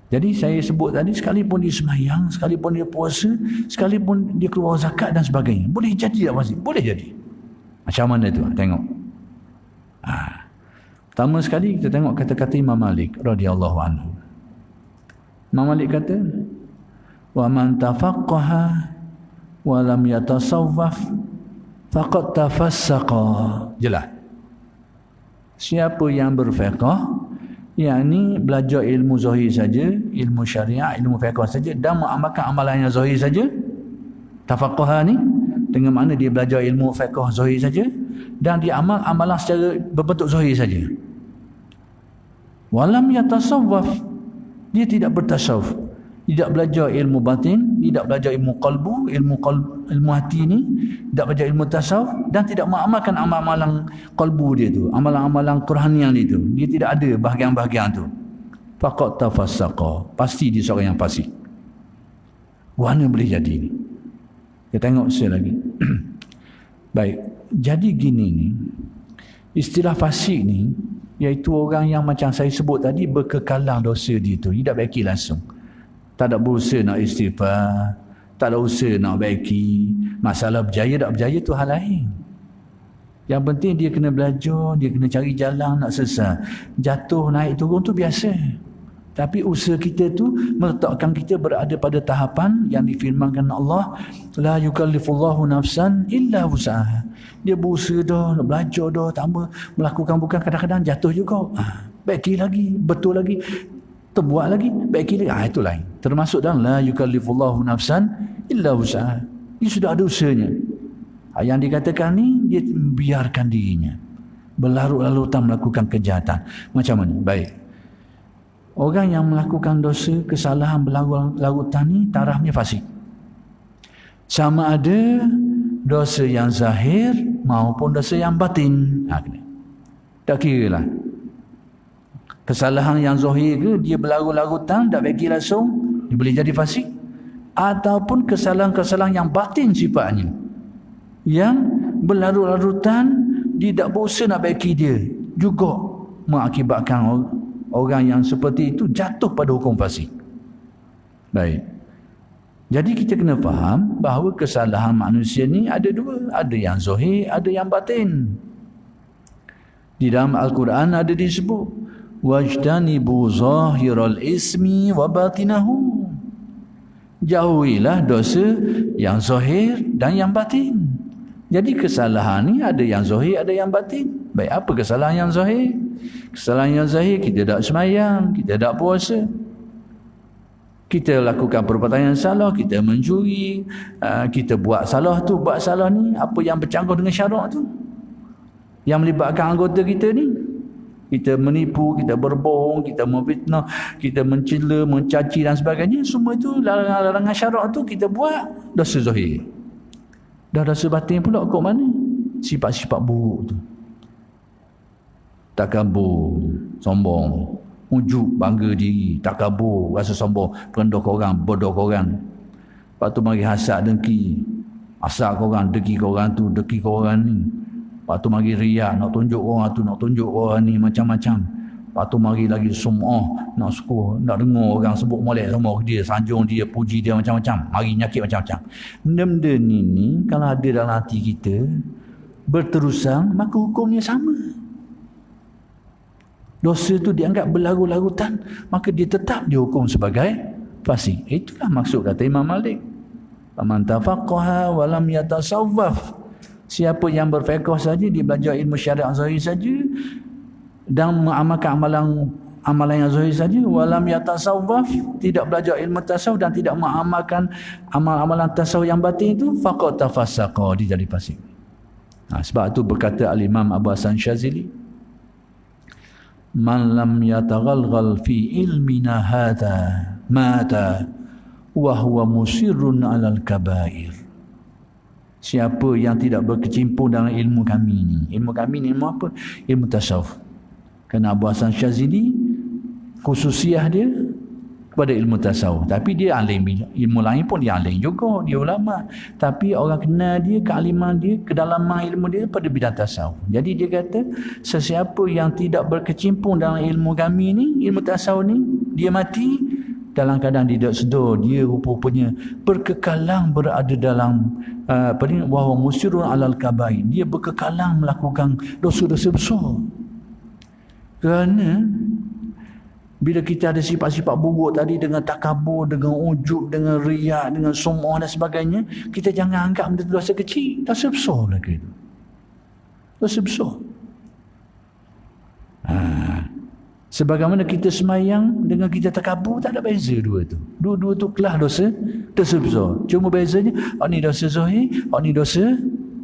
Jadi saya sebut tadi, sekalipun dia sembahyang, sekalipun dia puasa, sekalipun dia keluar zakat dan sebagainya, boleh jadi tak fasik? Boleh jadi. Macam mana tu? Tengok. Pertama sekali kita tengok kata-kata Imam Malik radhiyallahu anhu. Imam Malik kata, "Wa man tafaqqaha wa lam yatasawwaf faqad tafassaqa." Jelas. Siapa yang berfiqh, yakni belajar ilmu zahir saja, ilmu syariat, ilmu fiqh saja, dan mengamalkan amalan yang zahir saja. Tafaqqaha ni dengan makna dia belajar ilmu fiqh zahir saja dan dia amal amalan secara berbentuk zahir saja. Walam yatasawwaf, dia tidak bertasawuf, tidak belajar ilmu batin, tidak belajar ilmu qalbu, ilmu hati ni, tidak belajar ilmu tasawuf, dan tidak mengamalkan amalan qalbu dia tu, amalan-amalan Qur'anian dia tu. Dia tidak ada bahagian-bahagian tu. Faqad tafassaqa, pasti dia seorang yang fasik. Mana boleh jadi ni? Kita tengok sekali lagi. Baik, jadi gini ni, istilah fasik ni, iaitu orang yang macam saya sebut tadi, berkekalan dosa dia tu, dia tak baiki langsung. Tak ada berusaha nak istighfar, tak ada usaha nak baiki. Masalah berjaya tak berjaya tu hal lain. Yang penting dia kena belajar, dia kena cari jalan nak selesai. Jatuh naik turun tu biasa. Tapi usaha kita tu meletakkan kita berada pada tahapan yang difirmankan Allah, la yukallifullahu nafsan illa wus'aha. Dia berusaha dah, nak belajar dah, tambah melakukan, bukan kadang-kadang jatuh juga. Baiki lagi, betul lagi, terbuat lagi, baiki lagi. Itu lain. Termasuk dalam la yukallifullahu nafsan illa wus'aha. Dia sudah ada usahanya. Yang dikatakan ni, dia biarkan dirinya berlarut-larutan melakukan kejahatan. Macam mana? Baik. Orang yang melakukan dosa, kesalahan berlarut-larutan ni tarafnya fasik. Sama ada dosa yang zahir maupun dosa yang batin. Tak kira lah. Kesalahan yang zahir ke, dia berlarut-larutan, tak bagi langsung, dia boleh jadi fasik. Ataupun kesalahan-kesalahan yang batin sifatnya, yang berlarut-larutan, dia tak berusaha nak baiki dia, juga mengakibatkan orang yang seperti itu jatuh pada hukum fasik. Baik. Jadi kita kena faham bahawa kesalahan manusia ni ada dua. Ada yang zahir, ada yang batin. Di dalam Al-Quran ada disebut, wajtanibu zahiral ismi wa batinahu. Jauhilah dosa yang zahir dan yang batin. Jadi kesalahan ni ada yang zahir, ada yang batin. Baik, apa kesalahan yang zahir? Kesalahan yang zahir, kita tak semayang, kita tak puasa, kita lakukan perbuatan yang salah, kita mencuri, kita buat salah tu, buat salah ni, apa yang bercanggah dengan syarak tu, yang melibatkan anggota kita ni. Kita menipu, kita berbohong, kita memfitnah, kita mencela, mencaci dan sebagainya. Semua itu larangan syarak tu kita buat, dosa zahir. Dah dosa batin pula kok mana? Sifat-sifat buruk tu. Takabur, sombong, ujub, bangga diri, takabur, rasa sombong, perendah korang, bodoh korang. Lepas tu mari hasad, dengki, asal korang, dengki korang tu, dengki korang ni. Lepas tu mari riak, nak tunjuk orang tu, nak tunjuk orang ni, macam-macam. Lepas tu mari lagi sum'ah, nak suka, nak dengar orang sebut molek sama dia, sanjung dia, puji dia, macam-macam. Mari nyakit macam-macam. Benda-benda ni kalau ada dalam hati kita berterusan, maka hukumnya sama. Dosa tu dianggap berlarut-larutan, maka dia tetap dihukum sebagai fasik. Itulah maksud kata Imam Malik, faman tafaqqaha wa lam yatasawwaf. Siapa yang berfiqh saja, dia belajar ilmu syariat zahir saja dan mengamalkan amalan yang zahir saja, walam yatasawwaf, tidak belajar ilmu tasawuf dan tidak mengamalkan amalan tasawuf yang batin itu, faqad tafassaqa, dia jadi fasik. Sebab itu berkata al-Imam Abu Hasan Syazili, man lam yataghalghal fi ilmina hadha mata wa huwa musirrun 'alal kabair. Siapa yang tidak berkecimpung dalam ilmu kami ni. Ilmu kami ni ilmu apa? Ilmu tasawuf. Kerana Abu Hasan Syazili khususiah dia kepada ilmu tasawuf. Tapi dia alim, ilmu lain pun dia alim juga, dia ulama. Tapi orang kenal dia, kealiman dia, kedalaman ilmu dia pada bidang tasawuf. Jadi dia kata, sesiapa yang tidak berkecimpung dalam ilmu kami ni, ilmu tasawuf ni, dia mati dalam keadaan dia tidak sedar, dia rupa-rupanya berkekalang berada dalam wahwa musirun alal kabair, dia berkekalang melakukan dosa-dosa besar. Kerana bila kita ada sifat-sifat buruk tadi, dengan takabur, dengan ujub, dengan riak, dengan sum'ah dan sebagainya, kita jangan anggap benda dosa kecil, dosa besar lagi itu. Dosa besar. Sebagaimana kita semayang dengan kita takabur, tak ada beza dua tu. Dua-dua tu kelah dosa besar. Cuma bezanya, ni dosa zahir, ni dosa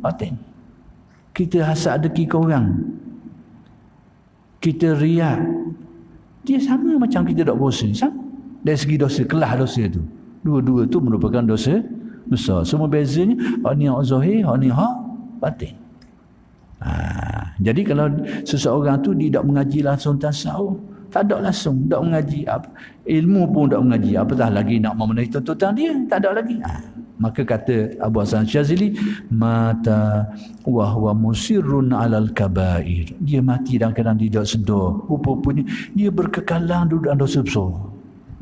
batin. Kita hasad dengki korang, kita riak, dia sama macam kita tak puasa. Sama. Dari segi dosa, kelah dosa tu. Dua-dua tu merupakan dosa besar. Semua bezanya, ni hak zahir, ni hak batin. Jadi kalau seseorang tu dia tak mengaji langsung tasawuf, tak ada langsung, tak mengaji apa, ilmu pun tak mengaji, apatah lagi nak memenuhi tuntutan dia, tak ada lagi. Maka kata Abu Hasan Syazili, mata wa huwa musirrun alal kabair, dia mati dalam keadaan dia tak sedar, rupanya dia berkekalang duduk dalam dosa besar.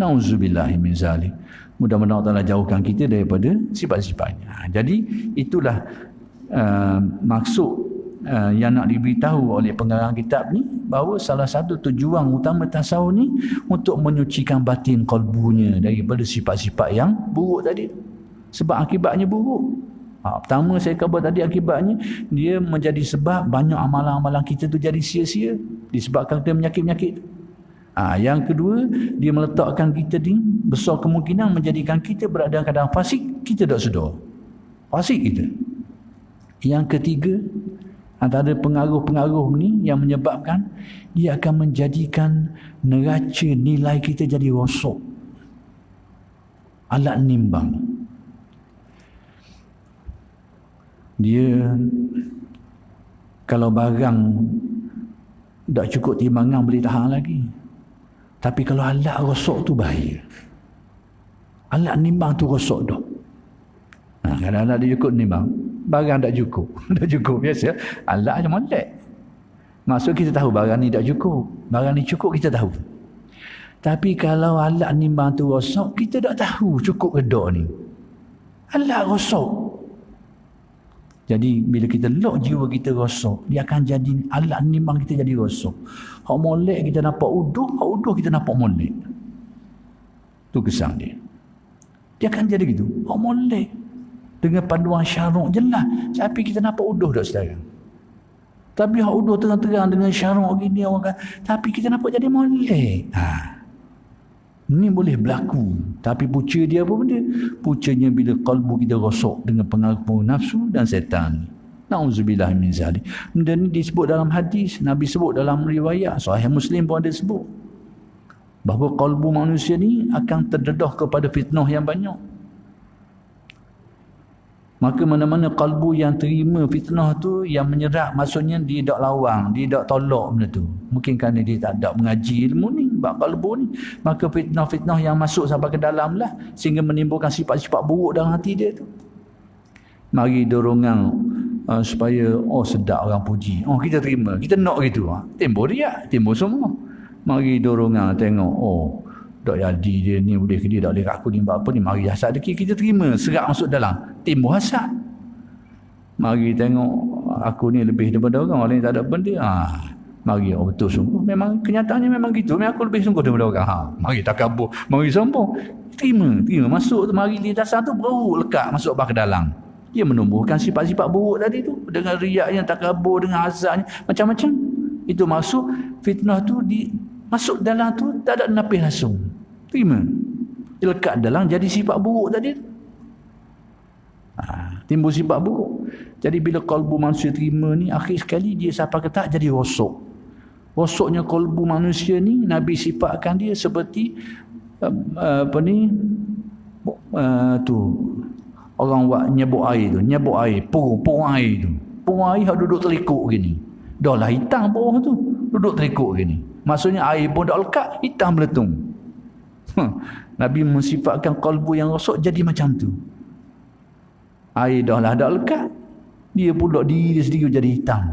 Nauzubillahi min zalik. Mudah-mudahan Allah jauhkan kita daripada sifat-sifatnya. Jadi itulah maksud yang nak diberitahu oleh pengarang kitab ni, bahawa salah satu tujuan utama tasawuf ni untuk menyucikan batin qalbunya daripada sifat-sifat yang buruk tadi. Sebab akibatnya buruk. Pertama saya khabar tadi, akibatnya dia menjadi sebab banyak amalan-amalan kita tu jadi sia-sia disebabkan kita penyakit-penyakit. Yang kedua, dia meletakkan kita ni besar kemungkinan menjadikan kita berada dalam keadaan fasik, kita tak sedar. Fasik kita. Yang ketiga, antara pengaruh-pengaruh ni yang menyebabkan dia akan menjadikan neraca nilai kita jadi rosak. Alat nimbang. Dia kalau barang tak cukup timbangan boleh tahan lagi. Tapi kalau alat rosak tu bahaya. Alat nimbang tu rosak dah. Kadang-kadang dia cukup nimbang, barang tak cukup. Tak cukup biasa. Alat macam molek. Maksud kita tahu barang ni tak cukup. Barang ni cukup kita tahu. Tapi kalau alat nimbang tu rosak, kita tak tahu cukup ke tak ni. Alat rosak. Jadi bila kita lock jiwa kita rosak, dia akan jadi alat nimbang kita jadi rosak. Hak molek kita nampak uduh, hak uduh kita nampak molek. Tu kesan dia. Dia akan jadi gitu. Hak molek dengan panduan syarak jelas, tapi kita nampak uduh dak sekarang. Tapi hak uduh terang-terang dengan syarak gini orang kan, tapi kita nampak jadi molek. Ini boleh berlaku. Tapi punca dia apa benda? Puncanya bila kalbu kita rosak dengan pengaruh nafsu dan setan. Na'udzubillah min zalik. Benda ni disebut dalam hadis. Nabi sebut dalam riwayat. Sahih Muslim pun ada sebut. Bahawa kalbu manusia ni akan terdedah kepada fitnah yang banyak. Maka mana-mana kalbu yang terima fitnah tu, yang menyerap, maksudnya dia tak lawang, dia tak tolak benda tu. Mungkin kerana dia tak ada mengaji ilmu ni, bab kalbu ni. Maka fitnah-fitnah yang masuk sampai ke dalam lah, sehingga menimbulkan sifat-sifat buruk dalam hati dia tu. Mari dorongan supaya, sedap orang puji. Kita terima, kita nak gitu. Timbul riak, timbul semua. Mari dorongan tengok, tak jadi dia ni boleh ke dia tak boleh aku ni apa ni, mari hasad deki, kita terima, serap masuk dalam, timbul hasad. Mari tengok aku ni lebih daripada orang lain, tak ada benda. Mari betul sungguh, memang kenyataannya memang gitu, memang aku lebih sungguh daripada orang. Mari takabur, mari sombong. Terima masuk tu, mari di dasar tu baru lekat masuk ke dalam. Dia menumbuhkan sifat-sifat buruk tadi tu, dengan riak yang takabur, dengan azabnya macam-macam. Itu masuk fitnah tu masuk dalam tu, tak ada napis langsung. Terima. Dia lekat dalam, jadi sifat buruk tadi. Timbul sifat buruk. Jadi bila kalbu manusia terima ni, akhir sekali dia sampai ke tak jadi rosak. Rosaknya kalbu manusia ni, Nabi sifatkan dia seperti orang buat nyebuk air, purung air tu. Purung air yang duduk terikuk gini. Dah lah hitam bawah tu, duduk terikuk gini. Maksudnya air pun tak lekat, hitam meletung. Nabi mensifatkan kalbu yang rosak jadi macam tu. Air dah lah tak lekat, dia pula diri sendiri jadi hitam.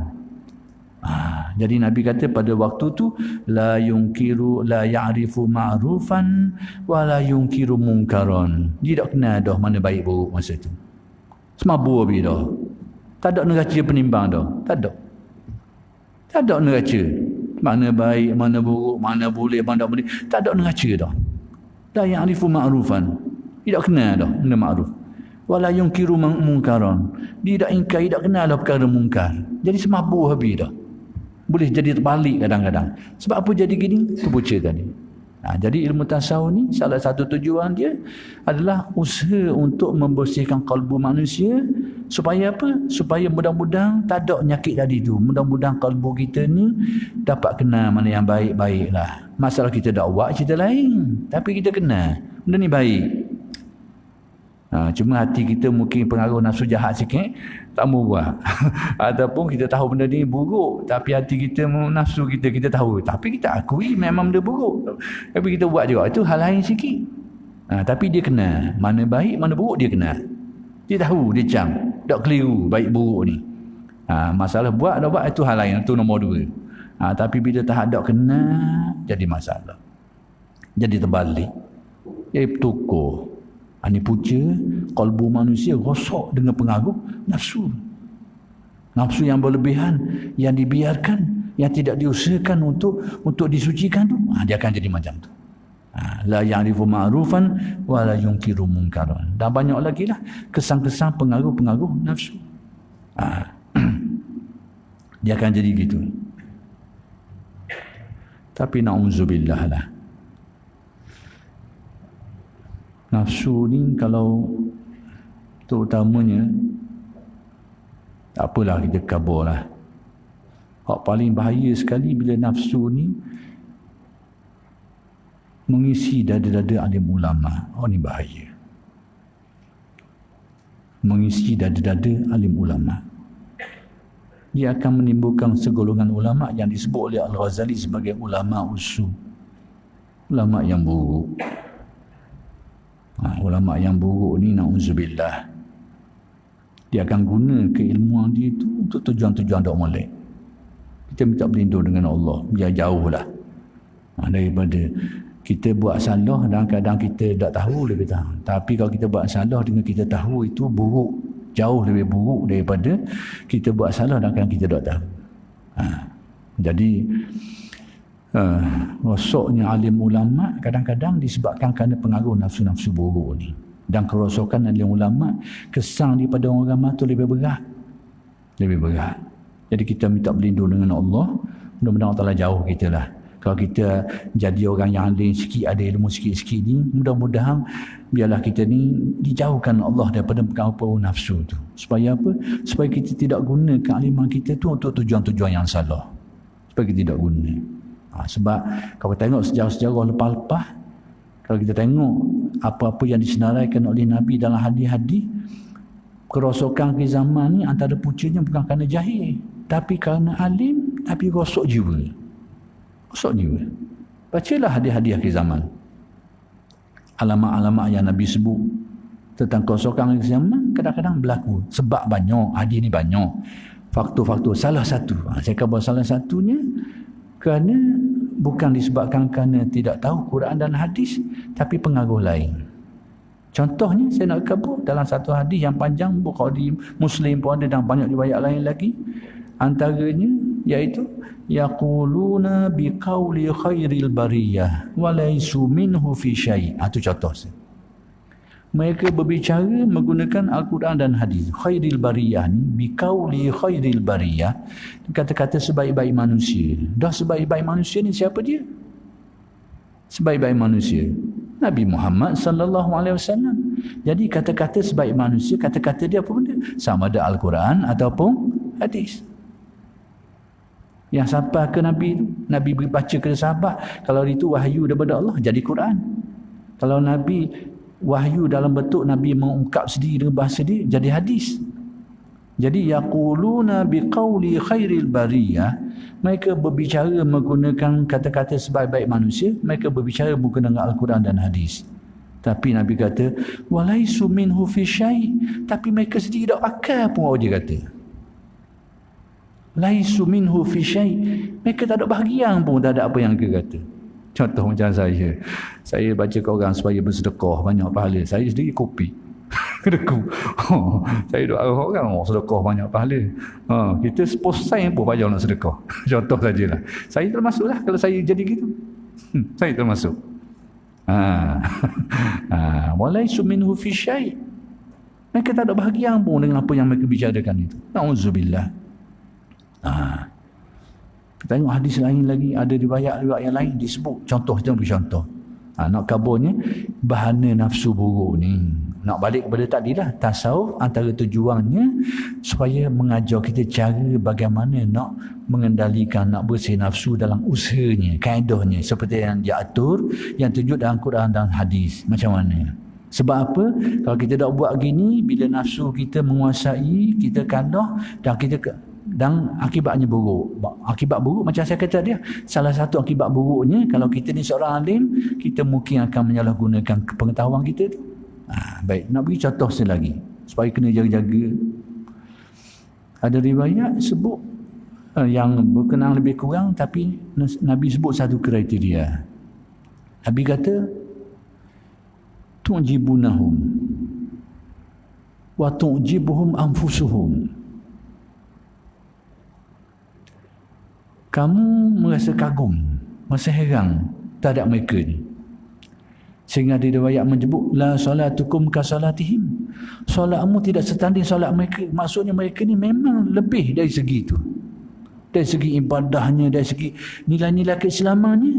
Jadi Nabi kata pada waktu tu, la ya'rifu ma'rufan wa la yunkiru munkaran. Dia tak kenal dah mana baik buruk masa tu. Semabur habis dah. Tak ada neraca penimbang dah. Tak ada neraca. Mana baik, mana buruk, mana boleh, mana tak boleh. Tak ada neraca dah. La ya'rifu ma'rufan. Dia tak kenal dah benda ma'ruf. Wala yunkiru munkaran. Dia tak ingkar, dia tak kenal dah perkara mungkar. Jadi semabur habis dah. Boleh jadi terbalik kadang-kadang. Sebab apa jadi gini? Itu punca tadi. Jadi ilmu tasawuf ni salah satu tujuan dia adalah usaha untuk membersihkan kalbu manusia. Supaya apa? Supaya mudah-mudahan tak ada nyakit tadi tu. Mudah-mudahan kalbu kita ni dapat kenal mana yang baik-baik lah. Masalah kita dakwah cerita lain. Tapi kita kenal benda ni baik. Cuma hati kita mungkin pengaruh nafsu jahat sikit, tak mau buat. Ataupun kita tahu benda ni buruk, tapi hati kita, nafsu kita tahu. Tapi kita akui memang benda buruk. Tapi kita buat juga. Itu hal lain sikit. Tapi dia kenal. Mana baik, mana buruk dia kenal. Dia tahu, dia cam. Tak keliru baik buruk ni. Masalah buat tak buat, itu hal lain. Itu nombor 2. Tapi bila tak ada kenal, jadi masalah. Jadi terbalik. Jadi bertukar. Ini punca kalbu manusia rosak dengan pengaruh nafsu. Nafsu yang berlebihan, yang dibiarkan, yang tidak diusahakan untuk disucikan tu, dia akan jadi macam tu. La ya'rifu ma'rufan wa la yunkiru munkaran. Dan banyak lagi lah kesan-kesan pengaruh-pengaruh nafsu. Dia akan jadi gitu. Tapi na'udzubillah lah. Nafsu ni kalau terutamanya, tak apalah kita kabur lah. Hak paling bahaya sekali bila nafsu ni mengisi dada-dada alim ulama. Ni bahaya. Mengisi dada-dada alim ulama. Dia akan menimbulkan segolongan ulama yang disebut oleh Al-Ghazali sebagai ulama usul. Ulama yang buruk. Ulama yang buruk ni, na'udzubillah, dia akan guna keilmuan dia itu untuk tujuan-tujuan tak molek. Kita minta berlindung dengan Allah, biar jauh lah daripada Kita buat salah dan kadang kita tak tahu lebih tahu. Tapi kalau kita buat salah dengan kita tahu, itu buruk, jauh lebih buruk daripada kita buat salah dan kadang kita tak tahu. Jadi rosoknya alim ulama kadang-kadang disebabkan kerana pengaruh nafsu-nafsu buruk ni. Dan kerosakan alim ulama, kesan daripada orang ramai tu lebih berat. Lebih berat. Jadi kita minta berlindung dengan Allah. Mudah-mudahan Allah Ta'ala jauh kita lah. Kalau kita jadi orang yang alim sikit, ada ilmu sikit-sikit ni, mudah-mudahan biarlah kita ni dijauhkan Allah daripada pengaruh nafsu tu. Supaya apa? Supaya kita tidak guna kealiman kita tu untuk tujuan-tujuan yang salah. Supaya kita tidak guna. Sebab kalau kita tengok sejarah-sejarah lepas-lepas, kalau kita tengok apa-apa yang disenaraikan oleh Nabi dalam hadis-hadis, kerosakan ke zaman ni antara puncanya bukan kerana jahil, tapi kerana alim, tapi rosok jiwa. Rosok jiwa. Bacalah hadis-hadis akhir zaman. Alamat-alamat yang Nabi sebut tentang kerosakan akhir zaman kadang-kadang berlaku. Sebab banyak, hadis ni banyak. Faktor-faktor. Salah satu. Saya kata salah satunya kerana bukan disebabkan kerana tidak tahu Quran dan hadis, tapi pengaruh lain. Contohnya saya nak kabur dalam satu hadis yang panjang, Bukhari, Muslim pun ada dan banyak riwayat lain lagi. Antaranya iaitu yaquluna biqauli khairil bariyah wa laysu minhu fi syai'. Itu contoh. Mereka berbicara menggunakan Al-Quran dan hadis. Khairil bariyah ni biqauli khairil bariyah, kata-kata sebaik-baik manusia. Dah sebaik-baik manusia ni siapa dia? Sebaik-baik manusia Nabi Muhammad sallallahu alaihi wasallam. Jadi kata-kata sebaik manusia, kata-kata dia apa benda? Sama ada Al-Quran ataupun hadis. Yang sampai ke Nabi, Nabi beri baca ke sahabat, kalau itu wahyu daripada Allah, jadi Quran. Kalau Nabi wahyu dalam bentuk Nabi mengungkap sendiri dengan bahasa dia, jadi hadis. Jadi yaquluna biqauli khairil bariyah, mereka berbicara menggunakan kata-kata sebaik-baik manusia, mereka berbicara menggunakan Al-Quran dan hadis. Tapi Nabi kata walaisu minhu fi syai', tapi mereka sendiri tak akal pun, dia kata laisu minhu fi syai', mereka tak ada bahagian pun, tak ada apa yang dia kata. Contoh macam saya baca ke orang supaya bersedekah banyak pahala, saya sendiri kopi kedeku. Saya doa orang sedekah banyak pahala. Kita posai pun payah nak sedekah. Contoh sajalah. Saya termasuklah kalau saya jadi gitu. Saya termasuk. Walaisu minhu fi syai', mereka tak ada bahagian pun dengan apa yang mereka bicarakan itu. Nauzubillah. Kita tengok hadis lain lagi, ada riwayat-riwayat yang lain disebut. Contoh, kita beri contoh. Nak kaburnya bahana nafsu buruk ni. Nak balik kepada tadi lah, tasawuf antara tujuannya supaya mengajar kita cara bagaimana nak mengendalikan, nak bersih nafsu dalam usahanya, kaedahnya seperti yang diatur, yang tunjuk dalam Quran dan hadis. Macam mana? Sebab apa? Kalau kita tak buat gini, bila nafsu kita menguasai, kita kadah dan akibatnya buruk. Akibat buruk macam saya kata dia, salah satu akibat buruknya kalau kita ni seorang alim, kita mungkin akan menyalahgunakan pengetahuan kita tu. Baik, nak beri contoh selagi supaya kena jaga-jaga. Ada riwayat sebut yang berkenaan lebih kurang, tapi Nabi sebut satu kriteria. Nabi kata tu'jibunahum wa tu'jibuhum anfusuhum. Kamu merasa kagum, merasa heran terhadap mereka ni. Sehingga ada riwayat menyebut la salatukum ka salatihim. Solatmu tidak setanding solat mereka. Maksudnya mereka ni memang lebih dari segi itu. Dari segi ibadahnya, dari segi nilai-nilai keislamannya,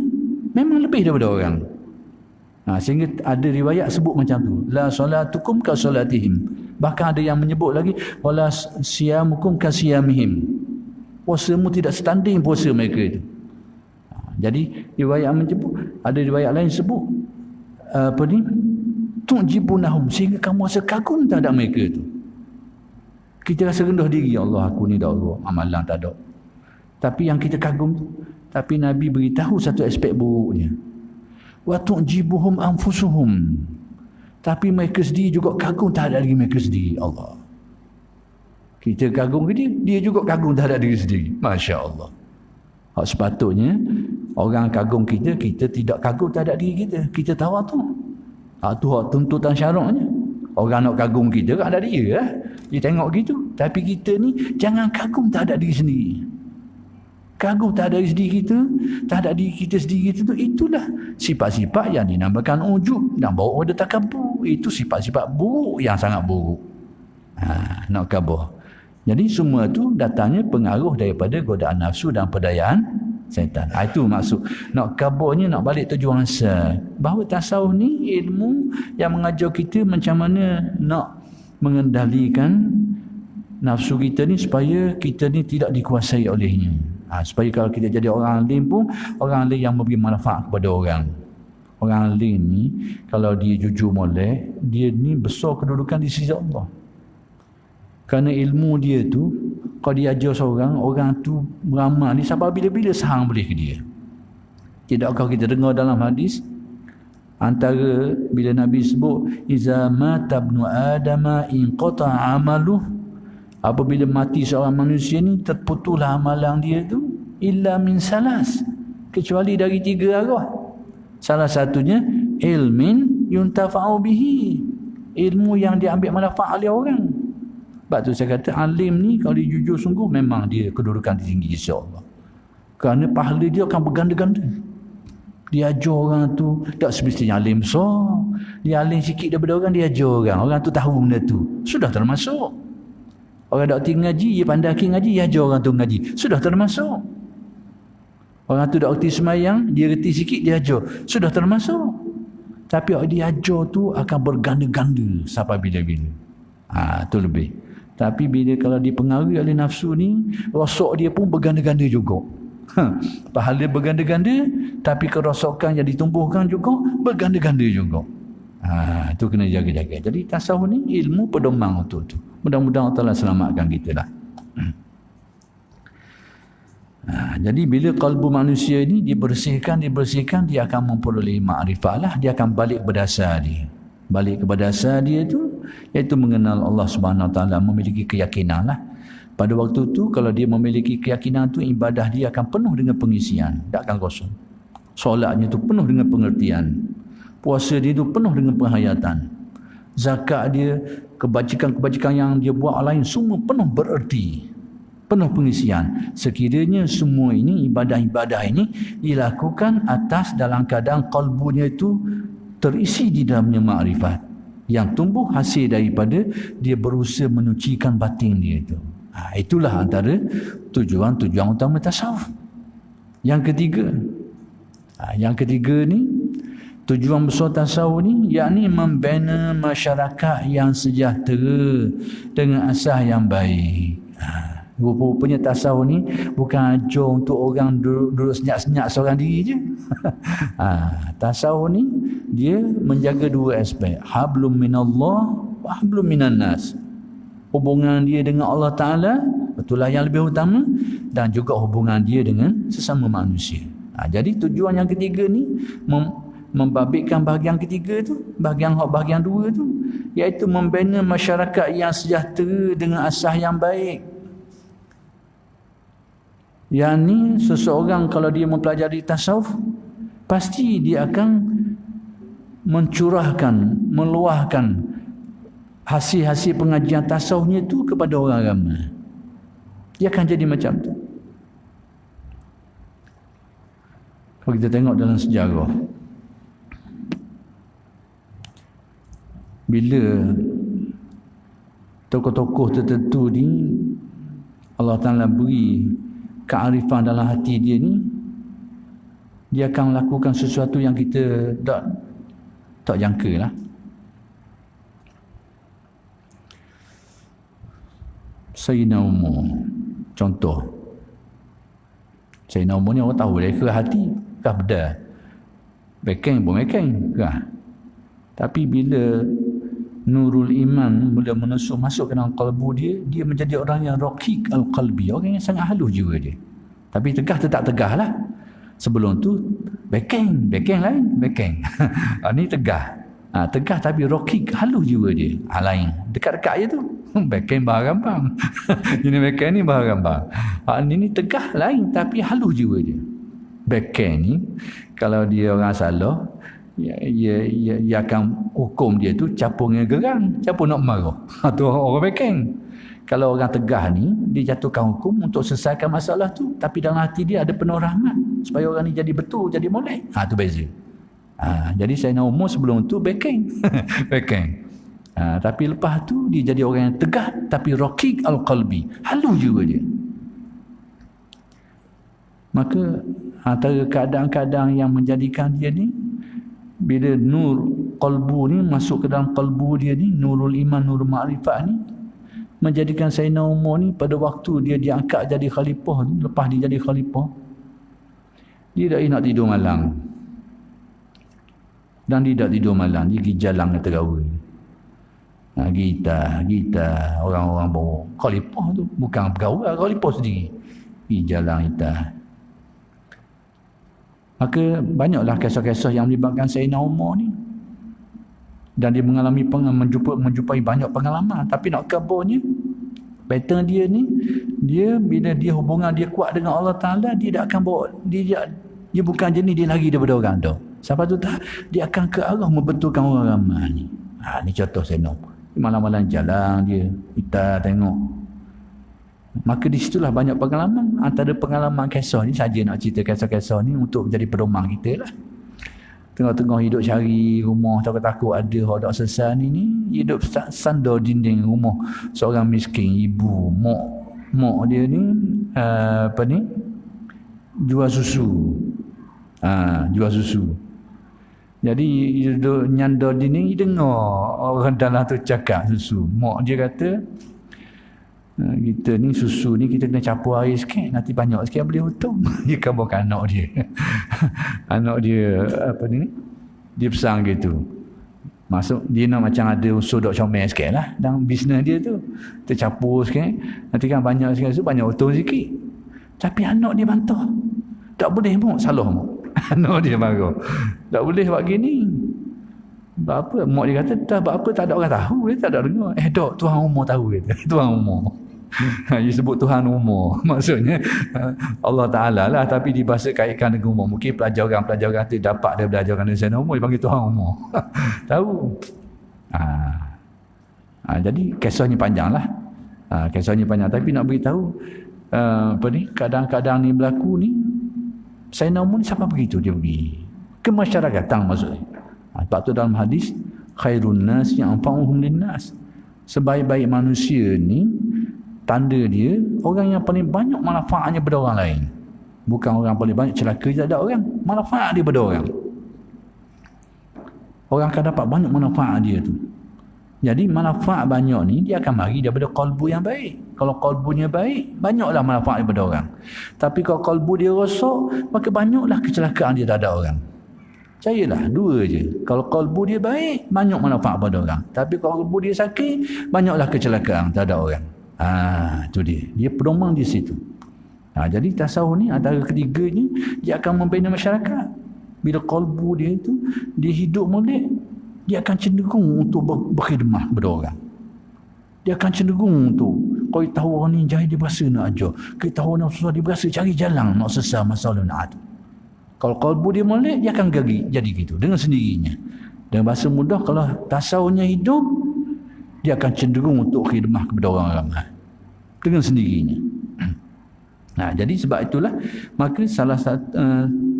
memang lebih daripada orang. Sehingga ada riwayat sebut macam tu. La salatukum ka salatihim. Bahkan ada yang menyebut lagi wala siyamukum ka siyamihim. Puasamu tidak setanding puasa mereka itu. Jadi riwayat menyebut, ada riwayat lain sebut tu'jibunahum, sehingga kamu rasa kagum terhadap mereka itu. Kita rasa rendah diri, ya Allah, aku ni dah Allah, amalan tak ada. Tapi yang kita kagum tu, tapi Nabi beritahu satu aspek buruknya. Wa tu'jibuhum anfusuhum, tapi mereka sendiri juga kagum terhadap diri mereka sendiri. Allah, kita kagum ke dia, dia juga kagum terhadap diri sendiri. Masya Allah. Sepatutnya Orang kagum kita, kita tidak kagum terhadap diri kita. Kita tawaduk. Tu hak tuntutan syaraknya. Orang nak kagum kita kan ada dia lah. Dia tengok gitu. Tapi kita ni jangan kagum terhadap diri sendiri. Kagum terhadap diri kita, terhadap diri kita sendiri itu, itulah sifat-sifat yang dinamakan ujub dan bawa pada takabur. Itu sifat-sifat buruk yang sangat buruk. Nak kabur. Jadi semua tu datangnya pengaruh daripada godaan nafsu dan pedayaan syaitan. Itu maksud. Nak kaburnya, nak balik tujuan asal. Bahawa tasawuf ni ilmu yang mengajar kita macam mana nak mengendalikan nafsu kita ni supaya kita ni tidak dikuasai olehnya. Supaya kalau kita jadi orang alim pun, orang alim yang memberi manfaat kepada orang. Orang alim ni kalau dia jujur molek, dia ni besar kedudukan di sisi Allah. Kerana ilmu dia tu, kalau dia ajar seorang, orang tu beramal ni sampai bila-bila sahang boleh ke dia. Tidakkah kita dengar dalam hadis, antara bila Nabi sebut, iza mata ibnu adama inqata amaluh, apabila mati seorang manusia ni, terputuslah amalan dia tu, illa min salas, kecuali dari 3 arah. Salah satunya, ilmin yuntafa'u bihi, ilmu yang dia ambil manfaat oleh orang. Sebab tu saya kata alim ni kalau dia jujur sungguh memang dia kedudukan tinggi insya-Allah. Kerana pahala dia akan berganda-ganda. Dia ajar orang tu tak semestinya alim besar. Dia alim sikit daripada orang, dia ajar orang. Orang tu tahu benda tu. Sudah termasuk. Orang doktor ngaji, dia pandai ngaji, dia ajar orang tu ngaji. Sudah termasuk. Orang tu doktor semayang, dia reti sikit, dia ajar. Sudah termasuk. Tapi dia ajar tu akan berganda-ganda sampai bila-bila. Tu lebih. Tapi bila kalau dipengaruhi oleh nafsu ni, rosok dia pun berganda-ganda juga. Pahala berganda-ganda, tapi kerosakan yang ditumbuhkan juga berganda-ganda juga. Itu kena jaga-jaga. Jadi tasawuf ni ilmu pedomang untuk tu. Mudah-mudahan Allah selamatkan kita lah. Jadi bila kalbu manusia ni dibersihkan, dia akan memperoleh ma'rifah lah. Dia akan balik kepada asal dia. Balik kepada asal dia tu, iaitu mengenal Allah Subhanahu Wa Taala, memiliki keyakinan lah. Pada waktu tu kalau dia memiliki keyakinan tu, ibadah dia akan penuh dengan pengisian, tak akan kosong. Solatnya tu penuh dengan pengertian. Puasa dia tu penuh dengan penghayatan. Zakat dia, kebajikan-kebajikan yang dia buat lain semua penuh bererti. Penuh pengisian. Sekiranya semua ini, ibadah-ibadah ini dilakukan atas dalam keadaan kalbunya itu terisi di dalamnya makrifat yang tumbuh hasil daripada dia berusaha menyucikan batin dia itu. Itulah antara tujuan-tujuan utama tasawuf. Yang ketiga ni, tujuan besar tasawuf ni yakni membina masyarakat yang sejahtera dengan asas yang baik. Rupanya tasawuf ni bukan ajar untuk orang duduk senyap-senyap seorang diri je. Tasawuf ni dia menjaga 2 aspek. Hablum minallah wa hablum minan nas. Hubungan dia dengan Allah Ta'ala, itulah yang lebih utama, dan juga hubungan dia dengan sesama manusia. Jadi tujuan yang ketiga ni membabitkan bahagian ketiga tu, bahagian 2 tu, iaitu membina masyarakat yang sejahtera dengan asas yang baik. Yang ni seseorang kalau dia mempelajari tasawuf, pasti dia akan mencurahkan, meluahkan hasil-hasil pengajian tasawufnya tu kepada orang ramai. Dia akan jadi macam tu. Kalau kita tengok dalam sejarah, bila tokoh-tokoh tertentu ni Allah Ta'ala beri kearifan dalam hati dia ni, dia akan lakukan sesuatu yang kita tak jangka lah. Sayyidina Umar contoh. Sayyidina Umar ni orang tahu dia ke hati kah beda, bekeng pun bekeng kah. Tapi bila nurul iman mula menusuk masuk ke dalam kalbu dia, dia menjadi orang yang raqiq al-qalbi, orang yang sangat halus jiwa dia. Tapi tegah tetap tegah lah. Sebelum tu bekeng lain, bekeng. Ni tegah. Tegah tapi raqiq, halus jiwa dia. Lain. Dekat-dekat je tu. Bekeng bahar gampang. Ini bekeng ni bahar gampang. Ini tegah lain tapi halus jiwa dia. backhand ni, kalau dia orang salah, dia akan hukum dia tu capur dengan gerang, capur nak marah. Tu orang backhand. Kalau orang tegah ni, dia jatuhkan hukum untuk selesaikan masalah tu, tapi dalam hati dia ada penuh rahmat supaya orang ni jadi betul, jadi molek. Tu beza. Jadi Sayyidina Umar sebelum tu backhand. Backhand. Tapi lepas tu dia jadi orang yang tegah tapi raqiq al-qalbi, halu juga dia. Maka antara keadaan-keadaan yang menjadikan dia ni, bila nur qalbu ni masuk ke dalam qalbu dia ni, nurul iman, nurul ma'rifat ni, menjadikan Sayyidina Umar ni pada waktu dia diangkat jadi khalifah ni, lepas dia jadi khalifah, dia tak nak tidur malam. Dan dia tak tidur malam, dia pergi jalan ke Terawih. Kita orang-orang bawa khalifah tu, bukan pegawai, khalifah sendiri pergi jalan kita. Maka banyaklah kisah-kisah yang melibatkan Sayyidina Umar ni, dan dia mengalami menjumpai banyak pengalaman. Tapi nak kabarnya, pattern dia ni, dia bila dia hubungan dia kuat dengan Allah Ta'ala, dia tak akan bawa, dia bukan jenis dia lari daripada orang tu. Siapa tu tak, dia akan ke arah membetulkan orang ramai ni. Ni contoh Sayyidina Umar. Malam-malam jalan dia, kita tengok. Maka di situlah banyak pengalaman. Antara pengalaman kisah ni, saja nak cerita kisah-kisah ni untuk menjadi pedoman kita lah. Tengah-tengah hidup cari rumah, takut-takut ada orang tak selesai ni, hidup sandar dinding rumah seorang miskin, ibu, mak dia ni, jual susu. Jual susu. Jadi hidup nyandar dinding, dengar orang dalam tu cakap susu. Mak dia kata, kita ni susu ni kita kena capur air sikit, nanti banyak sikit boleh untung. Dia kabarkan anak dia. Anak dia dia pesan gitu. Masuk dia nak macam ada unsur dok comel sikit lah dalam bisnes dia tu. Kita capur sikit, nanti kan banyak sikit, banyak untung sikit. Tapi anak dia bantah. Tak boleh mak, salah mak. Anak dia marah. Tak boleh buat gini. Sebab apa? Mak dia kata, tak apa, tak ada orang tahu. Dia tak ada dengar. Tak, Tuhan umur tahu. Kata. Tuhan umur. Dia sebut Tuhan umur. Maksudnya Allah Ta'ala lah, tapi dibahasa kaitkan dengan umur. Mungkin pelajaran tu dapat dia belajar dengan Sayyidina Umar, dia panggil Tuhan umur. Tahu. Jadi kisahnya panjang lah. Kisahnya panjang. Tapi nak beritahu keadaan-keadaan ni berlaku ni, Sayyidina Umar ni siapa begitu dia pergi kemasyarakatan maksudnya. Sebab tu dalam hadis, khairun nas yang anfa'uhum linnas, sebaik-baik manusia ni, tanda dia orang yang paling banyak manfaatnya pada orang lain. Bukan orang paling banyak celaka, tak ada orang, manfaat dia pada orang. Orang akan dapat banyak manfaat dia tu. Jadi manfaat banyak ni dia akan mari daripada qalbu yang baik. Kalau qalbunya baik, banyaklah manfaat daripada orang. Tapi kalau qalbu dia rosak, maka banyaklah kecelakaan dia terhadap orang. Percayalah, dua je. Kalau qalbu dia baik, banyak manfaat pada orang. Tapi kalau qalbu dia sakit, banyaklah kecelakaan terhadap orang. Itu dia. Dia pedoman di situ. Jadi tasawuf ni antara ketiganya, dia akan membina masyarakat. Bila qalbu dia itu, dia hidup molek, dia akan cenderung untuk berkhidmat kepada orang. Dia akan cenderung untuk, kalau dia tahu orang ni jahil, dia berasa nak ajar. Kalau tahu orang susah, dia berasa cari jalan nak selesai masalah nak ada. Kalau qalbu dia molek, dia akan jadi gitu dengan sendirinya. Dengan bahasa mudah, kalau tasawufnya hidup, dia akan cenderung untuk khidmat kepada orang ramai dengan sendirinya. Jadi sebab itulah, maka salah satu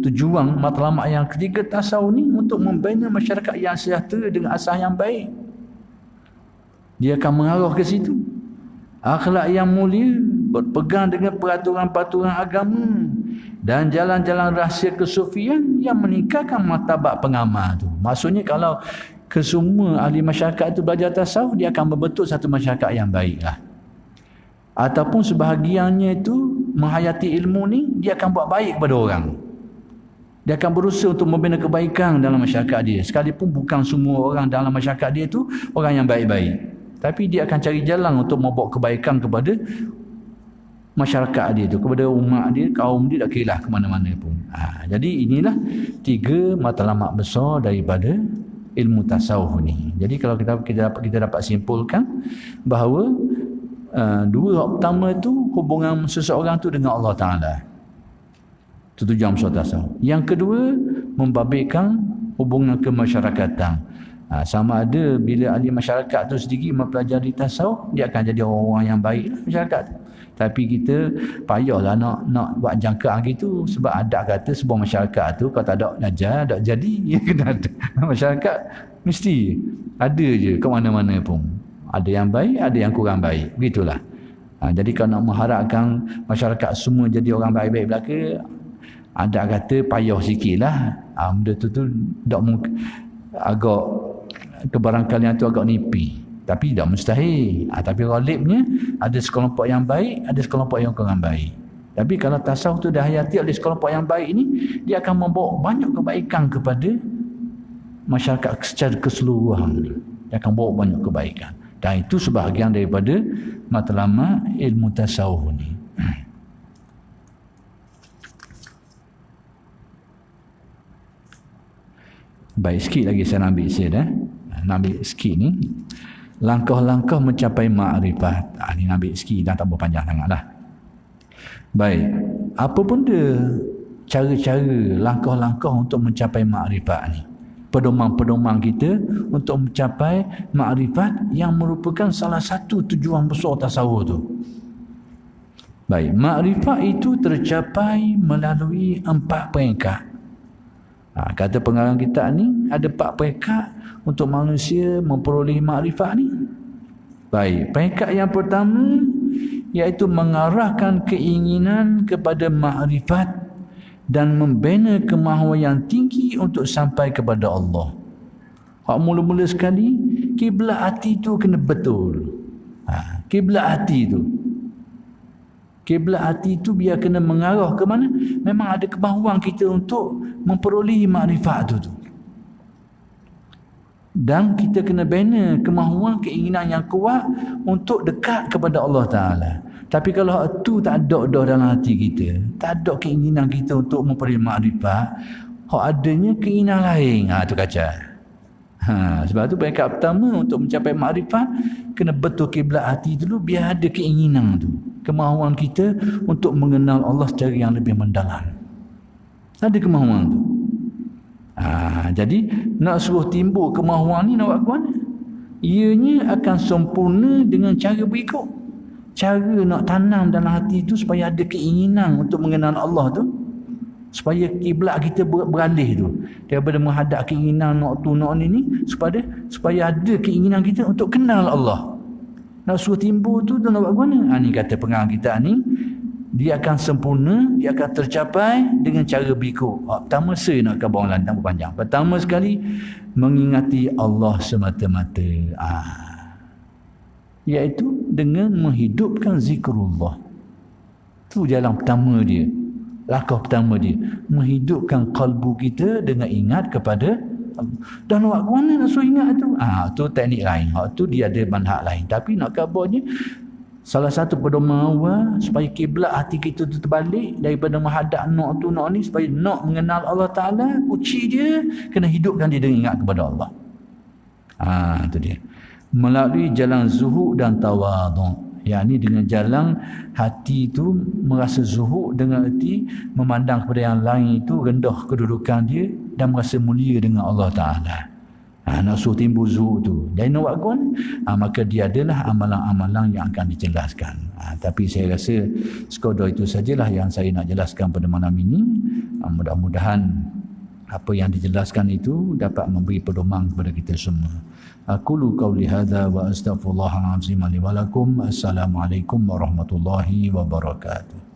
tujuan matlamat yang ketiga tasawuf ni untuk membina masyarakat yang sejahtera dengan asas yang baik. Dia akan mengarah ke situ. Akhlak yang mulia, berpegang dengan peraturan-peraturan agama dan jalan-jalan rahsia kesufian yang meningkatkan martabat pengamal tu. Maksudnya kalau kesemua ahli masyarakat itu belajar tasawuf, dia akan membentuk satu masyarakat yang baik lah. Ataupun sebahagiannya itu menghayati ilmu ni, dia akan buat baik kepada orang. Dia akan berusaha untuk membina kebaikan dalam masyarakat dia. Sekalipun bukan semua orang dalam masyarakat dia tu orang yang baik-baik. Tapi dia akan cari jalan untuk membawa kebaikan kepada masyarakat dia tu, kepada umat dia, kaum dia, tak kira lah ke mana-mana pun. Jadi inilah tiga matlamat besar daripada ilmu tasawuf ni. Jadi kalau kita dapat simpulkan bahawa dua hak pertama tu hubungan seseorang tu dengan Allah Ta'ala. Itu tujuan besar tasawuf. Yang kedua, membabitkan hubungan kemasyarakatan. Sama ada bila ahli masyarakat tu sendiri mempelajari tasawuf, dia akan jadi orang-orang yang baik masyarakat. Tapi kita payahlah nak buat jangkaan gitu, sebab ada kata sebuah masyarakat tu kalau tak ada ajar, tak jadi, dia kena ada. Masyarakat mesti ada je ke mana-mana pun. Ada yang baik, ada yang kurang baik. Begitulah. Jadi kalau nak mengharapkan masyarakat semua jadi orang baik-baik belaka, ada kata payah sikitlah. Benda tu tak mungkin, agak kebarangkalian tu agak nipi. Tapi tak mustahil. Tapi ghalibnya ada sekelompok yang baik, ada sekelompok yang kurang baik. Tapi kalau tasawuf tu dah hayati oleh sekelompok yang baik ni, dia akan membawa banyak kebaikan kepada masyarakat secara keseluruhan. Dia akan bawa banyak kebaikan. Dan itu sebahagian daripada matlamat ilmu tasawuf ni. Baik, sikit lagi saya nak ambil nak ambil sikit ni. Langkah-langkah mencapai makrifat. Ni nak ambil sikit, dah tak berpanjang sangat lah. Baik, apa benda cara-cara, langkah-langkah untuk mencapai makrifat ni? Pedoman-pedoman kita untuk mencapai makrifat yang merupakan salah satu tujuan besar tasawuf tu. Baik, makrifat itu tercapai melalui 4 peringkat. Kata pengarang kitab ni ada 4 peringkat untuk manusia memperoleh makrifat ni. Baik, peringkat yang pertama iaitu mengarahkan keinginan kepada makrifat dan membina kemahuan yang tinggi untuk sampai kepada Allah. Hak mula-mula sekali, kiblat hati tu kena betul. Kiblat hati tu. Kiblat hati tu biar kena mengarah ke mana? Memang ada kemahuan kita untuk memperoleh makrifat tu. Dan kita kena bina kemahuan, keinginan yang kuat untuk dekat kepada Allah Ta'ala. Tapi kalau tu tak ada dah dalam hati kita, tak ada keinginan kita untuk memperoleh makrifat, hak adanya keinginan lain, tu kacau. Sebab tu peringkat pertama untuk mencapai makrifat, kena betul kiblat hati dulu, biar ada keinginan tu, kemahuan kita untuk mengenal Allah secara yang lebih mendalam. Ada kemahuan tu. Jadi nak suruh timbul kemahuan ni nak buat ke mana? Ianya akan sempurna dengan cara berikut. Cara nak tanam dalam hati tu supaya ada keinginan untuk mengenal Allah tu, supaya kiblat kita beralih tu daripada menghadap keinginan nak tu nak ni supaya ada keinginan kita untuk kenal Allah. Nak suruh timbul tu nak buat ke mana? Ni kata pengarang kita ni, dia akan sempurna, dia akan tercapai dengan cara berikut. Pertama, saya nak khabar orang lain tak berpanjang. Pertama sekali, mengingati Allah semata-mata. Iaitu dengan menghidupkan zikrullah. Itu jalan pertama dia. Langkah pertama dia. Menghidupkan kalbu kita dengan ingat kepada Allah. Dan nak ke mana nak suruh ingat tu? Tu teknik lain. Tu dia ada manhaj lain. Tapi nak khabarnya, salah satu pedoman awal supaya kiblat hati kita tu terbalik daripada menghadap nak tu nak ni, supaya nak mengenal Allah Ta'ala, kunci dia kena hidupkan dia dengan ingat kepada Allah. Itu dia. Melalui jalan zuhud dan tawadhu, yakni dengan jalan hati itu merasa zuhud dengan erti memandang kepada yang lain itu rendah kedudukan dia dan merasa mulia dengan Allah Ta'ala. Nak suruh timbul zuhud tu. Dan nak buat kan? Maka dia adalah amalan-amalan yang akan dijelaskan. Tapi saya rasa sekadar itu sajalah yang saya nak jelaskan pada malam ini. Mudah-mudahan apa yang dijelaskan itu dapat memberi pedoman kepada kita semua. Aqulu qawli hadza wa astaghfirullahal azim li wa lakum. Assalamualaikum warahmatullahi wabarakatuh.